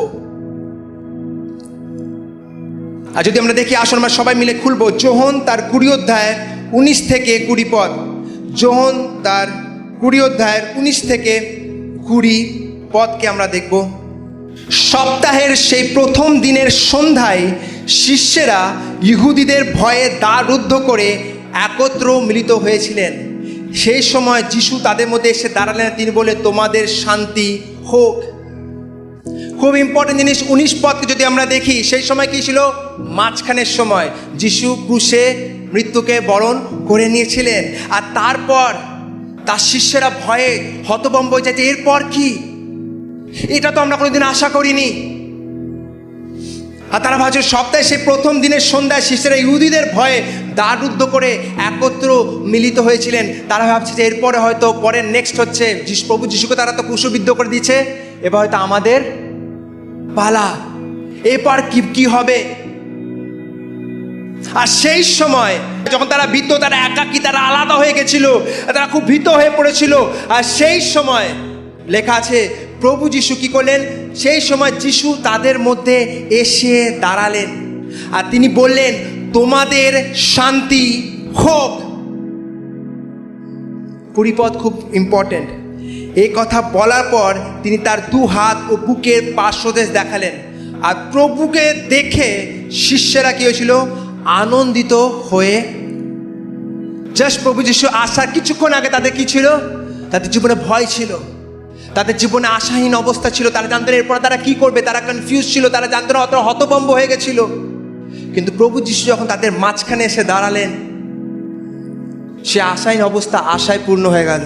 আর যদি আমরা দেখি, আসুন আমরা সবাই মিলে খুলবো যোহন তার 20 অধ্যায়ের 19 থেকে 20 পদ। যোহন তার 20 অধ্যায়ের 19 থেকে 20 পদকে আমরা দেখব। সপ্তাহের সেই প্রথম দিনের সন্ধ্যায় শিষ্যেরা ইহুদিদের ভয়ে দ্বার রুদ্ধ করে একত্র মিলিত হয়েছিলেন। সেই সময় যিশু তাদের মধ্যে এসে দাঁড়ালেন। তিনি বলে, তোমাদের শান্তি হোক। খুব ইম্পর্টেন্ট জিনিস 19 পদকে যদি আমরা দেখি, সেই সময় কি ছিল? মাঝখানের সময় যিশু ক্রুশে মৃত্যুকে বরণ করে নিয়েছিলেন। আর তারপর তার শিষ্যেরা ভয়ে হতভম্ব হয়ে যায় যে এরপর কি? এটা তো আমরা কোনোদিন আশা করিনি। আর তারা ভাবছে সপ্তাহে সেই প্রথম দিনের সন্ধ্যায় শিষ্যেরা ইহুদিদের ভয়ে দ্বাররুদ্ধ করে একত্র মিলিত হয়েছিলেন। তারা ভাবছে যে এরপরে হয়তো পরের নেক্সট হচ্ছে প্রভু যিশুকে তারা তো ক্রুশবিদ্ধ করে দিয়েছে, এবার হয়তো আমাদের পালা, এরপর কি হবে? আর সেই সময় যখন তারা ভীত, তারা একাকী, তারা আলাদা হয়ে গেছিল, তারা খুব ভীত হয়ে পড়েছিল। আর সেই সময় লেখা আছে প্রভু যিশু কি করলেন? সেই সময় যিশু তাদের মধ্যে এসে দাঁড়ালেন আর তিনি বললেন, তোমাদের শান্তি হোক। 20 পদ খুব ইম্পর্টেন্ট। এই কথা বলার পর তিনি তার 2 হাত ও বুকের পার্শ্বদেশ দেখালেন। আর প্রভুকে দেখে শিষ্যেরা কি হয়েছিল? আনন্দিত হয়ে। জাস্ট প্রভু যিশু আসার কিছুক্ষণ আগে তাদের কি ছিল? তাদের জীবনে ভয় ছিল, তাদের জীবনে আশাহীন অবস্থা ছিল। তারা জানতেন এরপর তারা কি করবে, তারা কনফিউজ ছিল, তারা জানতেন অত হতভম্ব হয়ে গেছিল। কিন্তু প্রভু যিশু যখন তাদের মাঝখানে এসে দাঁড়ালেন, সে আশাহীন অবস্থা আশায় পূর্ণ হয়ে গেল,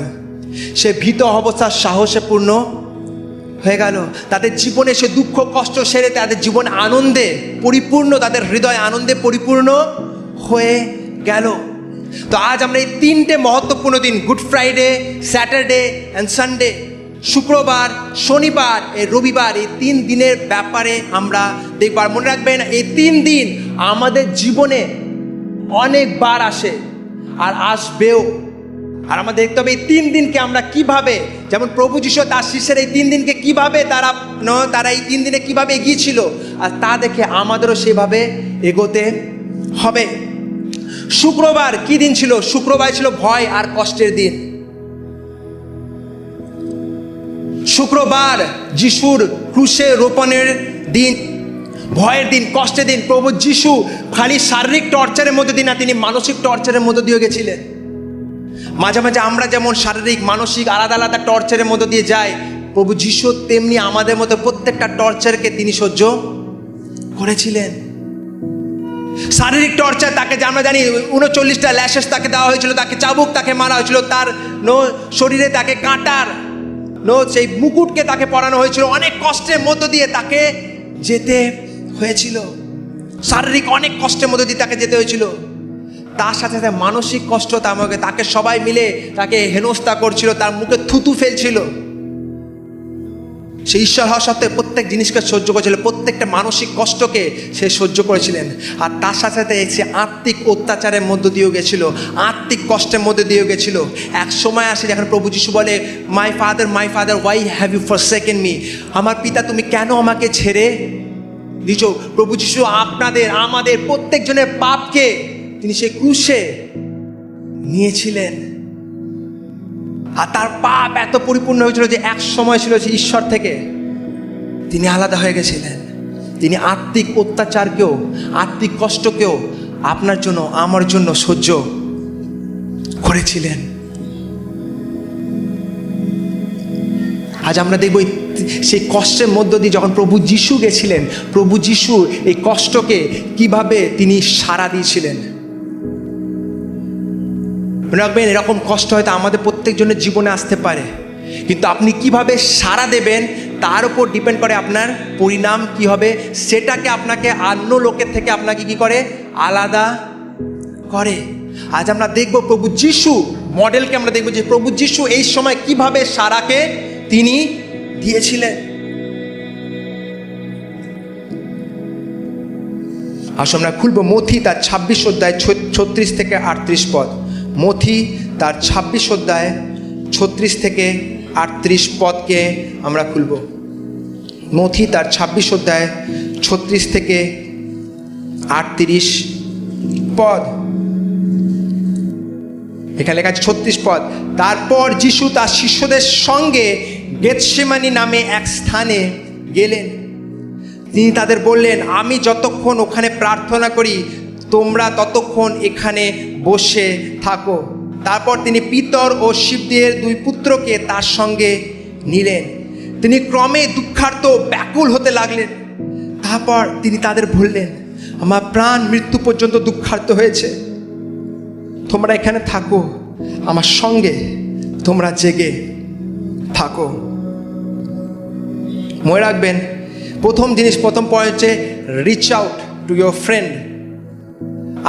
সে ভীত অবস্থা সাহসে পূর্ণ হয়ে গেল। তাদের জীবনে সে দুঃখ কষ্ট সেরে তাদের জীবন আনন্দে পরিপূর্ণ, তাদের হৃদয় আনন্দে পরিপূর্ণ হয়ে গেল। তো আজ আমরা এই 3টে মহত্বপূর্ণ দিন, good Friday, Saturday and Sunday, শুক্রবার, শনিবার, এই রবিবার, এই 3 দিনের ব্যাপারে আমরা দেখবার। মনে রাখবেন এই 3 দিন আমাদের জীবনে অনেকবার আসে আর আসবেও। আর আমাদের দেখতে হবে এই 3 দিনকে আমরা কিভাবে, যেমন প্রভু যিশু তার শিষ্যের এই 3 দিনকে কিভাবে তারা এই 3 দিনে কিভাবে এগিয়েছিল, আর তা দেখে আমাদেরও সেভাবে এগোতে হবে। শুক্রবার কি দিন ছিল? শুক্রবার ছিল ভয় আর কষ্টের দিন। শুক্রবার যিশুর ক্রুশে রোপণের দিন, ভয়ের দিন, কষ্টের দিন। প্রভু যিশু খালি শারীরিক টর্চারের মধ্যে দিয়ে না, তিনি মানসিক টর্চারের মধ্যে দিয়ে গেছিলেন। মাঝে মাঝে আমরা যেমন শারীরিক মানসিক আলাদা আলাদা টর্চারের মধ্যে দিয়ে যাই, প্রভু যিশু তেমনি আমাদের মধ্যে প্রত্যেকটা টর্চারকে তিনি সহ্য করেছিলেন। শারীরিক টর্চার তাকে, যে আমরা জানি 39টা ল্যাশেস তাকে দেওয়া হয়েছিল, তাকে চাবুক তাকে মারা হয়েছিল, তার শরীরে তাকে কাঁটার সেই মুকুটকে তাকে পরানো হয়েছিল, অনেক কষ্টের মধ্য দিয়ে তাকে যেতে হয়েছিল। শারীরিক অনেক কষ্টের মধ্যে দিয়ে তাকে যেতে হয়েছিল। তার সাথে সাথে মানসিক কষ্ট, তাকে সবাই মিলে তাকে হেনস্থা করছিল, তার মুখে থুতু ফেলছিল। সে ঈশ্বর হওয়া সত্ত্বেও প্রত্যেক জিনিসকে সহ্য করেছিল, প্রত্যেকটা মানসিক কষ্টকে সে সহ্য করেছিলেন। আর তার সাথে সাথে সে আত্মিক অত্যাচারের মধ্য দিয়েও গেছিল, আত্মিক কষ্টের মধ্যে দিয়েও গেছিল। এক সময় আসে যখন প্রভু যিশু বলে, my father why have you forsaken me? আমার পিতা, তুমি কেন আমাকে ছেড়ে দিছ? প্রভু যিশু আমাদের প্রত্যেকজনের পাপকে তিনি সেই ক্রুশে নিয়েছিলেন। আর তার পাপ এত পরিপূর্ণ হয়েছিল যে এক সময় ছিল যে ঈশ্বর থেকে তিনি আলাদা হয়ে গেছিলেন। তিনি আত্মিক অত্যাচারকেও, আত্মিক কষ্টকেও আপনার জন্য, আমার জন্য সহ্য করেছিলেন। আজ আমরা দেখব সেই কষ্টের মধ্য দিয়ে যখন প্রভু যিশু গেছিলেন, প্রভু যিশু এই কষ্টকে কিভাবে তিনি সাড়া দিয়েছিলেন। রাখবেন, এরকম কষ্ট হয়তো আমাদের প্রত্যেকজনের জীবনে আসতে পারে, কিন্তু আপনি কিভাবে সাড়া দেবেন তার উপর ডিপেন্ড করে আপনার পরিণাম কি হবে। সেটাকে আপনাকে অন্য লোকের থেকে আপনাকে কি করে? আলাদা করে। আজ আমরা দেখব প্রভু যিশু মডেলকে, আমরা দেখব যে প্রভু যিশু এই সময় কিভাবে সাড়াকে তিনি দিয়েছিলেন। আসলে আমরা খুলব মথি তার 26 অধ্যায় 36 থেকে 38 পদ। মথি তার 26 অধ্যায় 36 থেকে 38 পদকে আমরা খুলব। মথি তার 26 অধ্যায় 36 থেকে 38 পদ। এখানে লেখা আছে 36 পদ। তারপর যিশু তার শিষ্যদের সঙ্গে গেতসেমানি নামে এক স্থানে গেলেন। তিনি তাদের বললেন, আমি যতক্ষণ ওখানে প্রার্থনা করি তোমরা ততক্ষণ এখানে বসে থাকো। তারপর তিনি পিতর ও শিবদের 2 পুত্রকে তার সঙ্গে নিলেন। তিনি ক্রমে দুঃখার্ত ব্যাকুল হতে লাগলেন। তারপর তিনি তাদের বললেন, আমার প্রাণ মৃত্যু পর্যন্ত দুঃখার্ত হয়েছে, তোমরা এখানে থাকো, আমার সঙ্গে তোমরা জেগে থাকো। মনে রাখবেন, প্রথম পয়েন্ট হচ্ছে reach out to your friend.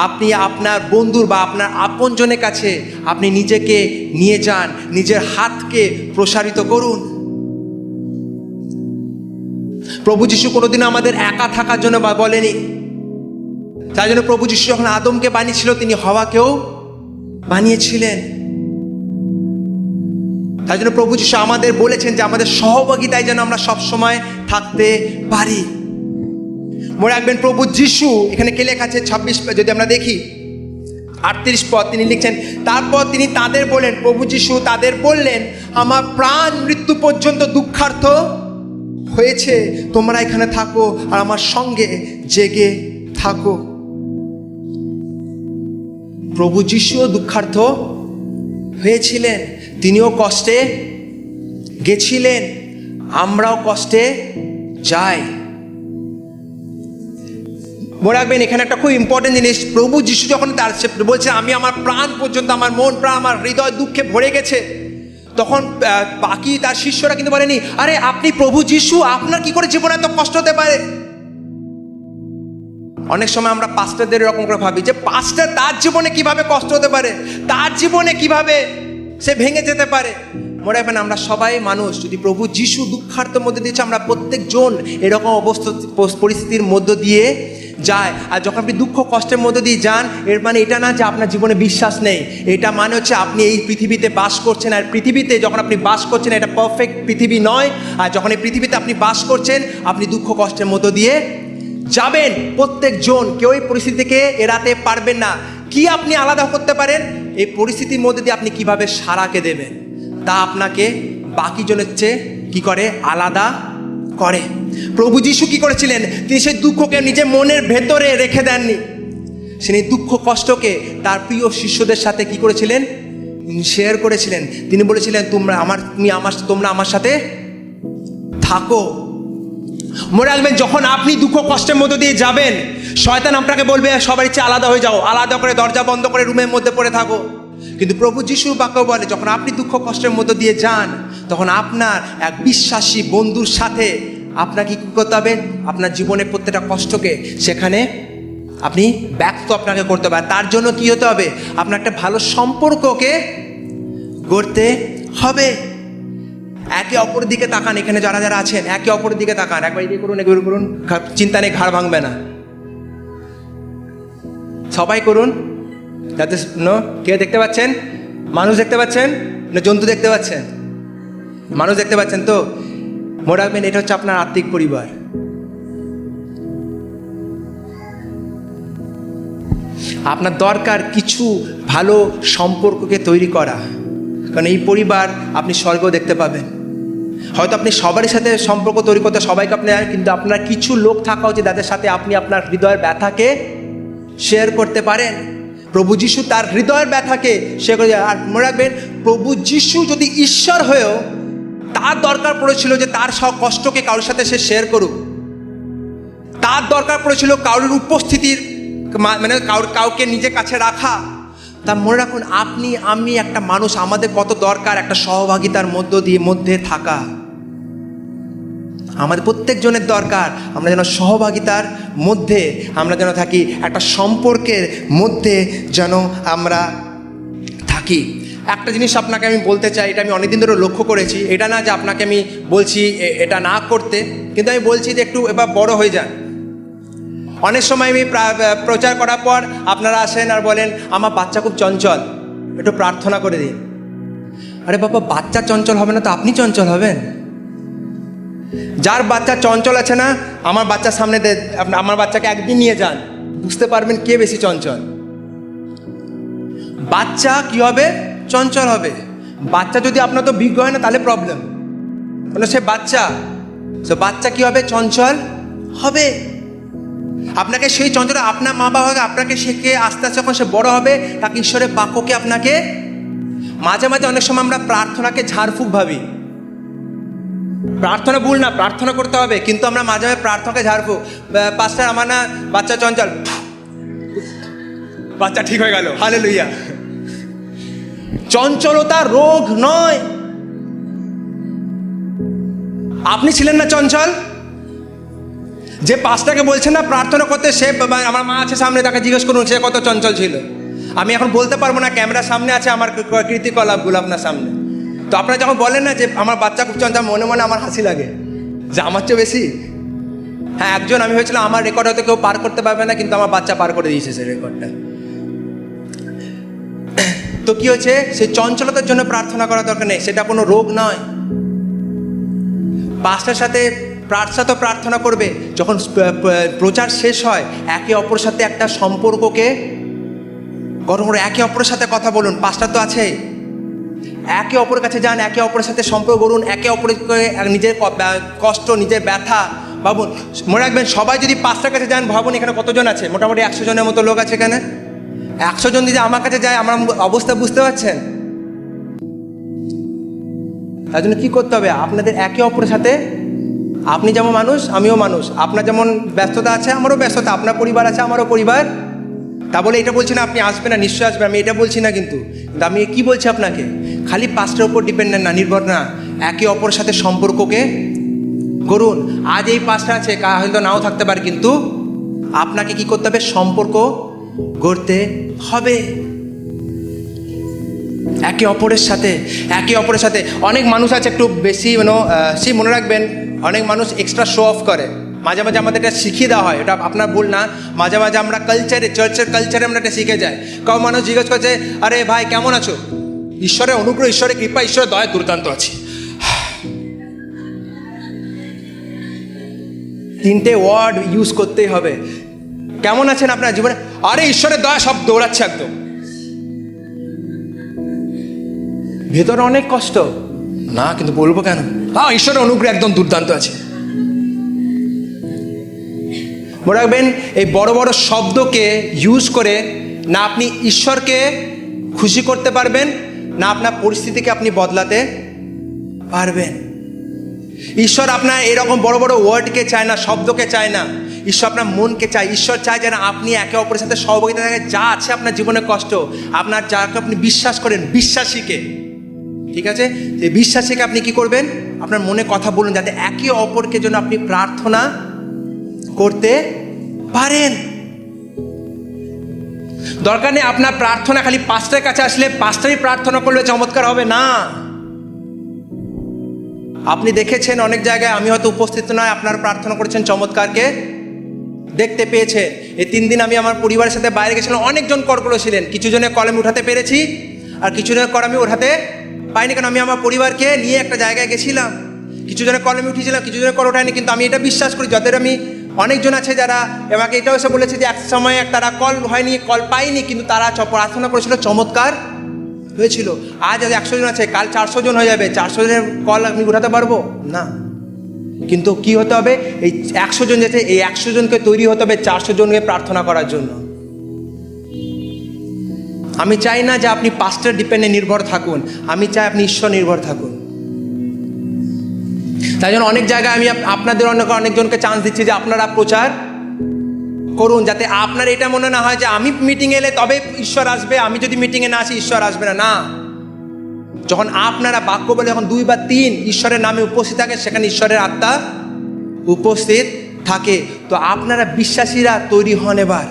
আপনি আপনার বন্ধুর বা আপনার আপনজনের কাছে আপনি নিজেকে নিয়ে যান, নিজের হাতকে প্রসারিত করুন। প্রভু যিশু কোনোদিন আমাদের একা থাকার জন্য বলেনি। তাই জন্য প্রভু যিশু যখন আদমকে বানিয়েছিল, তিনি হওয়াকেও বানিয়েছিলেন। তাই জন্য প্রভু যিশু আমাদের বলেছেন যে আমাদের সহভাগিতায় যেন আমরা সবসময় থাকতে পারি। মনে রাখবেন, প্রভু যিশু এখানে কে লেখা আছে 26, যদি আমরা দেখি 38 পদ, তিনি লিখছেন, তারপর তিনি তাদের বললেন, প্রভু যিশু তাদের বললেন, আমার প্রাণ মৃত্যু পর্যন্ত দুঃখার্থ হয়েছে, তোমরা এখানে থাকো আর আমার সঙ্গে জেগে থাকো। প্রভু যিশুও দুঃখার্থ হয়েছিলেন, তিনিও কষ্টে গেছিলেন, আমরাও কষ্টে যাই। মনে রাখবেন, এখানে একটা খুব ইম্পর্টেন্ট জিনিস, প্রভু যিশু যখন তার বলছে আমি আমার প্রাণ পর্যন্ত, আমার মন প্রাণ আমার হৃদয় দুঃখে ভরে গেছে, তখন বাকি তার শিষ্যরা কিন্তু বলেনি, আরে আপনি প্রভু যিশু, আপনার কি করে জীবনে এত কষ্ট হতে পারে? অনেক সময় আমরা পাস্টারদের এরকম করে ভাবি যে পাস্টার তার জীবনে কিভাবে কষ্ট হতে পারে, তার জীবনে কিভাবে সে ভেঙে যেতে পারে। মনে রাখবেন, আমরা সবাই মানুষ। যদি প্রভু যিশু দুঃখার্থের মধ্যে দিয়েছে, আমরা প্রত্যেকজন এরকম অবস্থা পরিস্থিতির মধ্য দিয়ে যায়। আর যখন আপনি দুঃখ কষ্টের মধ্যে দিয়ে যান, এর মানে এটা না যে আপনার জীবনে বিশ্বাস নেই। এটা মানে হচ্ছে আপনি এই পৃথিবীতে বাস করছেন, আর পৃথিবীতে যখন আপনি বাস করছেন, এটা পারফেক্ট পৃথিবী নয়। আর যখন এই পৃথিবীতে আপনি বাস করছেন, আপনি দুঃখ কষ্টের মধ্য দিয়ে যাবেন। প্রত্যেকজন কেউ এই পরিস্থিতি থেকে এড়াতে পারবেন না। কি আপনি আলাদা করতে পারেন? এই পরিস্থিতির মধ্যে দিয়ে আপনি কিভাবে সারাকে দেবেন, তা আপনাকে বাকি জনের চেয়ে কি করে আলাদা করে। প্রভু যিশু কি করেছিলেন? তিনি সেই দুঃখকে নিজের মনের ভেতরে রেখে দেননি। তিনি দুঃখ কষ্টকে তার প্রিয় শিষ্যদের সাথে কি করেছিলেন? শেয়ার করেছিলেন। তিনি বলেছিলেন, তোমরা আমার সাথে থাকো। মনে রাখবেন, যখন আপনি দুঃখ কষ্টের মধ্যে দিয়ে যাবেন, শয়তান আপনাকে বলবে সবারই চেয়ে আলাদা হয়ে যাও, আলাদা করে দরজা বন্ধ করে রুমের মধ্যে পড়ে থাকো। কিন্তু প্রভু যিশুর বাক্য বলে, যখন আপনি দুঃখ কষ্টের মধ্যে দিয়ে যান, তখন আপনার এক বিশ্বাসী বন্ধুর সাথে আপনাকে কী করতে হবে? আপনার জীবনের প্রত্যেকটা কষ্টকে সেখানে আপনি ব্যক্ত আপনাকে করতে হবে। তার জন্য কি হতে হবে? আপনার একটা ভালো সম্পর্ককে গড়তে হবে। একে অপরের দিকে তাকান। এখানে যারা যারা আছেন, একে অপরের দিকে তাকান। একবার এদিকে করুন, একবার করুন। চিন্তা নেই, ঘাড় ভাঙবে না। সবাই করুন। যাতে কে দেখতে পাচ্ছেন? মানুষ দেখতে পাচ্ছেন না জন্তু দেখতে পাচ্ছেন? মানুষ দেখতে পাচ্ছেন তো? মনে রাখবেন, এটা হচ্ছে আপনার আত্মিক পরিবার। আপনার দরকার কিছু ভালো সম্পর্ককে তৈরি করা, কারণ এই পরিবার আপনি স্বর্গও দেখতে পাবেন। হয়তো আপনি সবারই সাথে সম্পর্ক তৈরি করতে সবাইকে আপনি, কিন্তু আপনার কিছু লোক থাকা উচিত যাদের সাথে আপনি আপনার হৃদয়ের ব্যথাকে শেয়ার করতে পারেন। প্রভু যিশু তার হৃদয়ের ব্যথাকে শেয়ার করে। আর মনে রাখবেন, প্রভু যিশু যদি ঈশ্বর হয়েও তার দরকার পড়েছিল যে তার সব কষ্টকে কারোর সাথে সে শেয়ার করুক। তার দরকার পড়েছিল কারোর উপস্থিতির, মানে কাউকে নিজের কাছে রাখা। তা মনে রাখুন, আপনি আমি একটা মানুষ, আমাদের কত দরকার একটা সহভাগিতার মধ্যে থাকা। আমাদের প্রত্যেকজনের দরকার আমরা যেন সহভাগিতার মধ্যে আমরা যেন থাকি, একটা সম্পর্কের মধ্যে যেন আমরা থাকি। একটা জিনিস আপনাকে আমি বলতে চাই, এটা আমি অনেকদিন ধরে লক্ষ্য করেছি। এটা না যে আপনাকে আমি বলছি এটা না করতে, কিন্তু আমি বলছি যে একটু এবার বড় হয়ে যান। অনেক সময় আমি প্রচার করার পর আপনারা আসেন আর বলেন, আমার বাচ্চা খুব চঞ্চল, একটু প্রার্থনা করে দিন। আরে বাবা, বাচ্চা চঞ্চল হবে না তো আপনি চঞ্চল হবেন? যার বাচ্চা চঞ্চল আছে না, আমার বাচ্চার সামনে আমার বাচ্চাকে একদিন নিয়ে যান, বুঝতে পারবেন কে বেশি চঞ্চল। বাচ্চা কি হবে? চঞ্চল হবে। বাচ্চা যদি আপনার তো বিজ্ঞ হয় না, তাহলে প্রবলেম। মানে সে বাচ্চা কি হবে? চঞ্চল হবে। আপনাকে সেই চঞ্চল, আপনার মা বাবা আপনাকে শেখে আস্তে আস্তে যখন সে বড় হবে, তাকে ঈশ্বরের বাক্যকে আপনাকে, মাঝে মাঝে অনেক সময় আমরা প্রার্থনাকে ঝাড়ফুঁক ভাবি। প্রার্থনা ভুল না, প্রার্থনা করতে হবে, কিন্তু আমরা মাঝে মাঝে প্রার্থনাকে ঝাড়বো। পাস্টার আমার না বাচ্চা চঞ্চল, বাচ্চা ঠিক হয়ে গেল, হালেলুয়া। চঞ্চলতা রোগ নয়। আপনি ছিলেন না চঞ্চল? যে পাস্টারকে বলছেন না প্রার্থনা করতে, সে আমার মা আছে সামনে, তাকে জিজ্ঞেস করুন সে কত চঞ্চল ছিল। আমি এখন বলতে পারবো না, ক্যামেরার সামনে আছে আমার কীর্তিকলাপগুলো আপনার সামনে। তো আপনারা যখন বলেন না যে আমার বাচ্চা খুব চঞ্চল, মনে মনে আমার হাসি লাগে যে আমার চেয়ে বেশি। হ্যাঁ, একজন আমি হয়েছিলাম, আমার রেকর্ড হয়তো কেউ পার করতে পারবে না, কিন্তু আমার বাচ্চা পার করে দিয়েছে সেই রেকর্ডটা। তো কি হচ্ছে, সেই চঞ্চলতার জন্য প্রার্থনা করা দরকার নেই, সেটা কোনো রোগ নয়। পাস্টার সাথে প্রার্থনা করবে, যখন প্রচার শেষ হয় একে অপরের সাথে একটা সম্পর্ককে গঠন করে, একে অপরের সাথে কথা বলুন। পাস্টার তো আছে, একে অপরের কাছে যান, একে অপরের সাথে সম্পর্ক করুন, একে অপরকে নিজের কষ্ট, নিজের ব্যথা ভাবুন। মনে রাখবেন, সবাই যদি পাস্টার কাছে যান, ভাবুন এখানে কতজন আছে, মোটামুটি 100 জনের মতো লোক আছে এখানে। 100 জন যদি আমার কাছে যায়, আমার অবস্থা বুঝতে পারছেন? তার জন্য কী করতে হবে, আপনাদের একে অপরের সাথে, আপনি যেমন মানুষ আমিও মানুষ, আপনার যেমন ব্যস্ততা আছে আমারও ব্যস্ততা, আপনার পরিবার আছে আমারও পরিবার। তা বলে এটা বলছি না আপনি আসবেন না, নিশ্চয়ই আসবেন, আমি এটা বলছি না। কিন্তু আমি কি বলছি আপনাকে, খালি পাস্টারের উপর ডিপেন্ডেন্ট না, নির্ভর না, একে অপরের সাথে সম্পর্ককে করুন। আজ এই পাস্টার আছে, হয়তো নাও থাকতে পারে, কিন্তু আপনাকে কি করতে হবে, সম্পর্ক গড়তে হবে একে অপরের সাথে। অনেক মানুষ আছে একটু বেশি মনে রাখবেন, অনেক মানুষ এক্সট্রা শো অফ করে। মাঝে মাঝে আমাদের এটা শিখিয়ে দেওয়া হয়, এটা আপনার ভুল না। মাঝে মাঝে আমরা চার্চের কালচারে আমরা এটা শিখে যাই। কাউ মানুষ জিজ্ঞেস করছে, আরে ভাই কেমন আছো? ঈশ্বরের অনুগ্রহ, ঈশ্বরের কৃপা, ঈশ্বরের দয়া দুর্দান্ত আছে। 3টে ওয়ার্ড ইউজ করতেই হবে। কেমন আছেন আপনার জীবনে? আরে ঈশ্বরের দয়া, সব দৌড়াচ্ছে একদম। ভেতরে অনেক কষ্ট না, কিন্তু বলবো কেন? হ্যাঁ, ঈশ্বরের অনুগ্রহ একদম দুর্দান্ত আছে। মনে রাখবেন, এই বড় বড় শব্দকে ইউজ করে না আপনি ঈশ্বরকে খুশি করতে পারবেন, না আপনার পরিস্থিতিকে আপনি বদলাতে পারবেন। ঈশ্বর আপনার এরকম বড় বড় ওয়ার্ডকে চায় না, শব্দকে চায় না। ঈশ্বর আপনার মনকে চায়। ঈশ্বর চায় যেন আপনি একে অপরের সাথে সহযোগিতা থাকে। যা আছে আপনার জীবনে কষ্ট, আপনার যাকে আপনি বিশ্বাস করেন, বিশ্বাসীকে, ঠিক আছে, এই বিশ্বাসীকে আপনি কি করবেন, আপনার মনে কথা বলুন, যাতে একে অপরকে জন্য আপনি প্রার্থনা করতে পারেন। দরকার নেই আপনার প্রার্থনা খালি পাস্টারের কাছে আসলে পাস্টারই প্রার্থনা করলে চমৎকার হবে না। আপনি দেখেছেন অনেক জায়গায়, আমি হয়তো উপস্থিত নয়, আপনারা প্রার্থনা করেছেন, চমৎকারকে দেখতে পেয়েছেন। এই 3 দিন আমি আমার পরিবারের সাথে বাইরে গেছিলাম, অনেকজন কর করেছিলেন। কিছু জনের কল আমি উঠাতে পেরেছি, আর কিছু জনের কর আমি উঠাতে পাইনি, কারণ আমি আমার পরিবারকে নিয়ে একটা জায়গায় গেছিলাম। কিছু জনের কল আমি উঠিয়েছিলাম, কিছু জনের কল ওঠায়নি। কিন্তু আমি এটা বিশ্বাস করি, যাদের আমি অনেকজন আছে যারা আমাকে এটাও এসে বলেছে যে এক সময় তারা কল হয়নি, কল পায়নি, কিন্তু তারা প্রার্থনা করেছিল, চমৎকার হয়েছিল। আজ 100 জন আছে, কাল 400 জন হয়ে যাবে। 400 জনের কল আমি উঠাতে পারবো না, কিন্তু কি হতে হবে, এই 100 জন যেতে, এই 100 জনকে তৈরি হতে হবে 400 জনকে প্রার্থনা করার জন্য। আমি চাই না যে আপনি পাস্টার ডিপেন্ডে নির্ভর থাকুন, আমি চাই আপনি ঈশ্বর নির্ভর থাকুন। তাই জন্য অনেক জায়গায় আমি আপনাদের অনেকজনকে চান্স দিচ্ছি যে আপনারা প্রচার করুন, যাতে আপনার এটা মনে না হয় যে আমি মিটিং এলে তবে ঈশ্বর আসবে, আমি যদি মিটিংয়ে না আসি ঈশ্বর আসবে না। না, যখন আপনারা বাক্য বলে যখন 2 বা 3 ঈশ্বরের নামে উপস্থিত থাকে, সেখানে ঈশ্বরের আত্মা উপস্থিত থাকে। তো আপনারা বিশ্বাসীরা তৈরি হন। এবার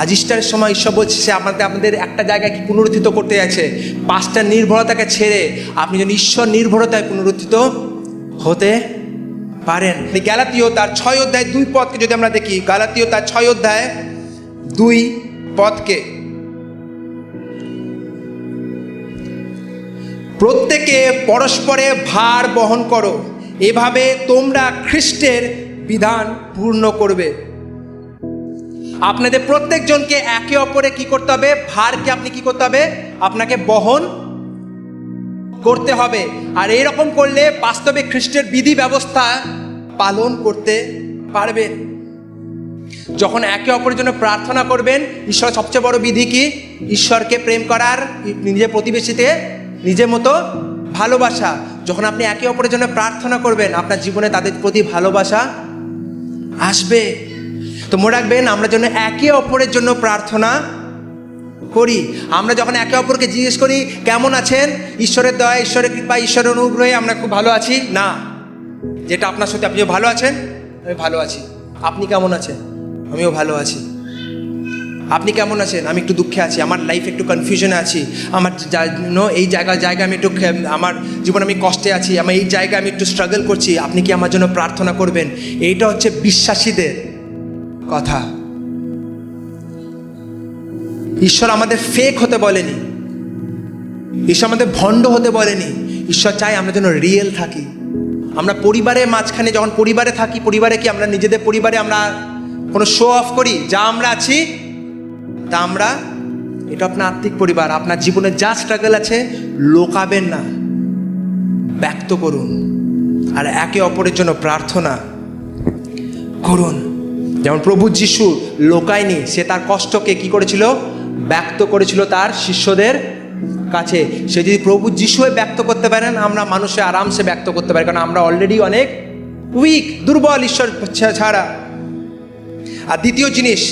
আজ ইস্টারের সময় ঈশ্বর বলছে সে আপনাদের একটা জায়গায় কি পুনরুত্থিত করতে যাচ্ছে। পাস্টার নির্ভরতাকে ছেড়ে আপনি যেন ঈশ্বর নির্ভরতায় পুনরুত্থিত হতে পারেন। গালাতীয় তার 6 অধ্যায় 2 পদকে যদি আমরা দেখি, গালাতীয় তার 6 অধ্যায় 2 পদকে, প্রত্যেকে পরস্পরে ভার বহন করো, এভাবে তোমরা খ্রিস্টের বিধান পূর্ণ করবে। আপনাদের প্রত্যেকজনকে একে অপরে কি করতে হবে, ভারকে আপনি কি করতে হবে, আপনাকে বহন করতে হবে। আর এইরকম করলে বাস্তবে খ্রিস্টের বিধি ব্যবস্থা পালন করতে পারবেন। যখন একে অপরের জন্য প্রার্থনা করবেন, ঈশ্বর সবচেয়ে বড় বিধি কি, ঈশ্বরকে প্রেম করার, নিজের প্রতিবেশীতে নিজের মতো ভালোবাসা। যখন আপনি একে অপরের জন্য প্রার্থনা করবেন, আপনার জীবনে তাদের প্রতি ভালোবাসা আসবে। তো মনে রাখবেন, আমরা যেন একে অপরের জন্য প্রার্থনা করি। আমরা যখন একে অপরকে জিজ্ঞেস করি কেমন আছেন, ঈশ্বরের দয়া, ঈশ্বরের কৃপা, ঈশ্বরের অনুগ্রহে আমরা খুব ভালো আছি না, যেটা আপনার সাথে, আপনিও ভালো আছেন, আমি ভালো আছি। আপনি কেমন আছেন? আমিও ভালো আছি। আপনি কেমন আছেন? আমি একটু দুঃখে আছি, আমার লাইফ একটু কনফিউশনে আছি, আমার এই জায়গায় আমি একটু, আমার জীবনে আমি কষ্টে আছি, আমার এই জায়গায় আমি একটু স্ট্রাগল করছি, আপনি কি আমার জন্য প্রার্থনা করবেন? এইটা হচ্ছে বিশ্বাসীদের কথা। ঈশ্বর আমাদের ফেক হতে বলেনি, ঈশ্বর আমাদের ভণ্ড হতে বলেনি। ঈশ্বর চায় আমরা যেন রিয়েল থাকি। আমরা পরিবারের মাঝখানে যখন পরিবারে থাকি, পরিবারে কি আমরা নিজেদের পরিবারে আমরা কোনো শো অফ করি? যা আমরা আছি তা আমরা, এটা আপনার আত্মিক পরিবার। আপনার জীবনে যা স্ট্রাগল আছে লোকাবেন না, ব্যক্ত করুন আর একে অপরের জন্য প্রার্থনা করুন। যেমন প্রভু যিশু লোকায়নি, সে তার কষ্টকে কি করেছিল? ব্যক্ত করেছিল তার শিষ্যদের কাছে। সে যদি প্রভু যিশুয়ে ব্যক্ত করতে পারেন, আমরা মানুষে আরামসে ব্যক্ত করতে পারি, কারণ আমরা অলরেডি অনেক উইক, দুর্বল ঈশ্বর ছাড়া। আর দ্বিতীয় জিনিস,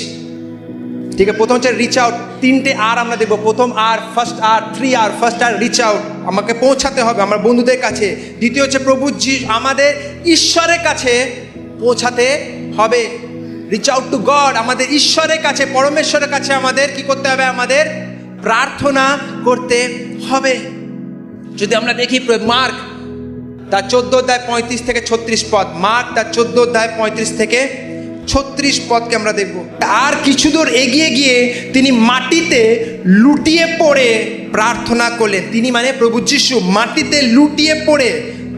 ঠিক আছে, প্রথম হচ্ছে রিচ আউট। 3টে আর আমরা দেখবো। প্রথম আর, ফার্স্ট আর, 3 আর। ফার্স্ট আর রিচ আউট, আমাকে পৌঁছাতে হবে আমার বন্ধুদের কাছে। দ্বিতীয় হচ্ছে প্রভু আমাদের ঈশ্বরের কাছে পৌঁছাতে হবে। রিচ আউট টু গড, আমাদের ঈশ্বরের কাছে, পরমেশ্বরের কাছে আমাদের কি করতে হবে? আমাদের প্রার্থনা করতে হবে। যদি আমরা দেখি মার্ক তার 14 অধ্যায় 35 থেকে 36 পদ, মার্ক তার 14 অধ্যায় 35 থেকে 36 পদকে আমরা দেখব। আর কিছু দূর এগিয়ে গিয়ে তিনি মাটিতে লুটিয়ে পড়ে প্রার্থনা করলেন। তিনি মানে প্রভু যিশু মাটিতে লুটিয়ে পড়ে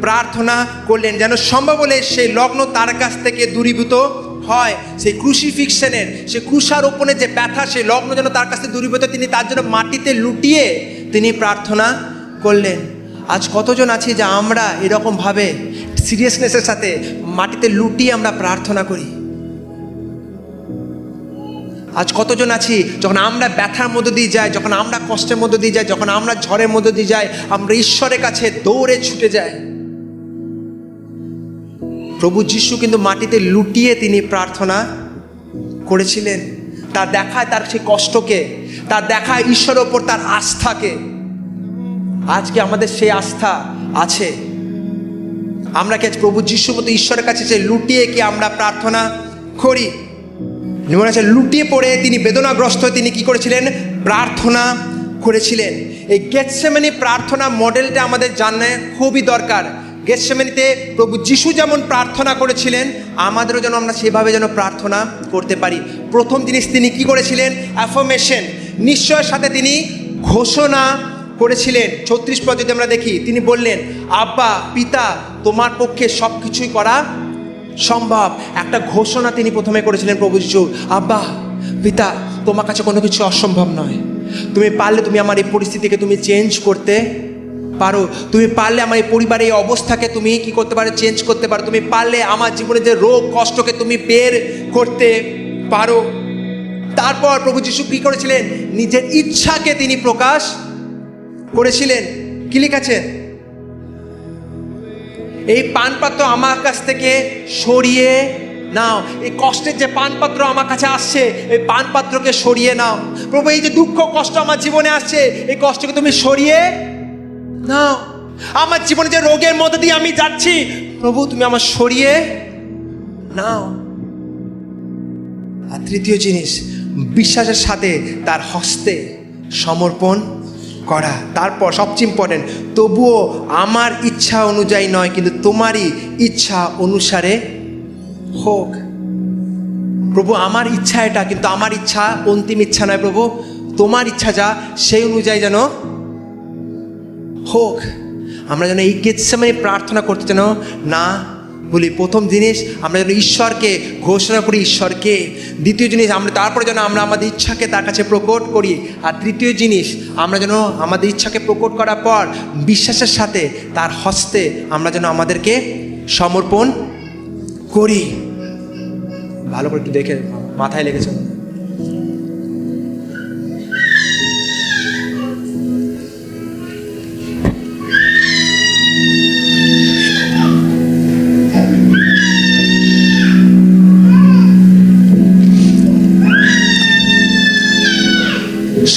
প্রার্থনা করলেন যেন সম্ভব হলে সেই লগ্ন তার কাছ থেকে দূরীভূত হয়। সেই ক্রুসিফিক্সনের, সেই ক্রুশারোপণের যে ব্যথা, সেই লগ্ন যেন তার কাছে দূরীভূত। তিনি তার জন্য মাটিতে লুটিয়ে তিনি প্রার্থনা করলেন। আজ কতজন আছি যে আমরা এরকমভাবে সিরিয়াসনেসের সাথে মাটিতে লুটিয়ে আমরা প্রার্থনা করি? আজ কতজন আছি যখন আমরা ব্যথার মধ্য দিয়ে যাই, যখন আমরা কষ্টের মধ্য দিয়ে যাই, যখন আমরা ঝড়ের মধ্য দিয়ে যাই, আমরা ঈশ্বরের কাছে দৌড়ে ছুটে যাই? প্রভু যিশু কিন্তু মাটিতে লুটিয়ে তিনি প্রার্থনা করেছিলেন। তার দেখায় তার সেই কষ্টকে, তার দেখায় ঈশ্বরের ওপর তার আস্থাকে। আজকে আমাদের সেই আস্থা আছে? আমরা কি আজ প্রভু যিশুর মতো ঈশ্বরের কাছে যে লুটিয়ে কি আমরা প্রার্থনা করি? মনে আছে, লুটিয়ে পড়ে তিনি বেদনাগ্রস্ত, তিনি কি করেছিলেন? প্রার্থনা করেছিলেন। এই গেতসেমানি প্রার্থনা মডেলটা আমাদের জানা খুবই দরকার। গেতসেমানিতে প্রভু যিশু যেমন প্রার্থনা করেছিলেন, আমাদেরও যেন আমরা সেভাবে যেন প্রার্থনা করতে পারি। প্রথম জিনিস তিনি কি করেছিলেন? অ্যাফার্মেশন, নিশ্চয়ের সাথে তিনি ঘোষণা করেছিলেন। 36 পদ যদি আমরা দেখি, তিনি বললেন, আব্বা পিতা, তোমার পক্ষে সব কিছুই করা সম্ভব। একটা ঘোষণা তিনি প্রথমে করেছিলেন প্রভু যিশু, আব্বা পিতা, তোমার কাছে কোনো কিছু অসম্ভব নয়। তুমি পারলে তুমি আমার এই পরিস্থিতিকে তুমি চেঞ্জ করতে পারো। তুমি পারলে আমার এই পরিবারের এই অবস্থাকে তুমি কি করতে পারো? চেঞ্জ করতে পারো। তুমি পারলে আমার জীবনে যে রোগ কষ্টকে তুমি বের করতে পারো। তারপর প্রভু যিশু কি করেছিলেন? নিজের ইচ্ছাকে তিনি প্রকাশ করেছিলেন। কি লিখেছেন? এই পানপাত্র আমার কাছ থেকে সরিয়ে নাও। এই কষ্টের যে পানপাত্র আমার কাছে আসছে, এই পানপাত্রকে সরিয়ে নাও। প্রভু, এই যে দুঃখ কষ্ট আমার জীবনে আসছে, এই কষ্টকে তুমি সরিয়ে নাও। আমার জীবনে যে রোগের মধ্যে দিয়ে আমি যাচ্ছি, প্রভু তুমি আমার সরিয়ে নাও। আর তৃতীয় জিনিস, বিশ্বাসের সাথে তার হস্তে সমর্পণ করা। তারপর সবচেয়ে ইম্পর্টেন্ট, তবুও আমার ইচ্ছা অনুযায়ী নয়, কিন্তু তোমারই ইচ্ছা অনুসারে হোক। প্রভু, আমার ইচ্ছা এটা, কিন্তু আমার ইচ্ছা অন্তিম ইচ্ছা নয়। প্রভু, তোমার ইচ্ছা যা, সেই অনুযায়ী যেন হোক। আমরা যেন এই গেতসেমানি প্রার্থনা করতে যেন না বলি। প্রথম জিনিস, আমরা যেন ঈশ্বরকে ঘোষণা করি, ঈশ্বরকে। দ্বিতীয় জিনিস, আমরা তারপরে যেন আমরা আমাদের ইচ্ছাকে তার কাছে প্রকট করি। আর তৃতীয় জিনিস, আমরা যেন আমাদের ইচ্ছাকে প্রকট করার পর বিশ্বাসের সাথে তার হস্তে আমরা যেন আমাদেরকে সমর্পণ করি। ভালো করে একটু দেখে, মাথায় লেগেছে।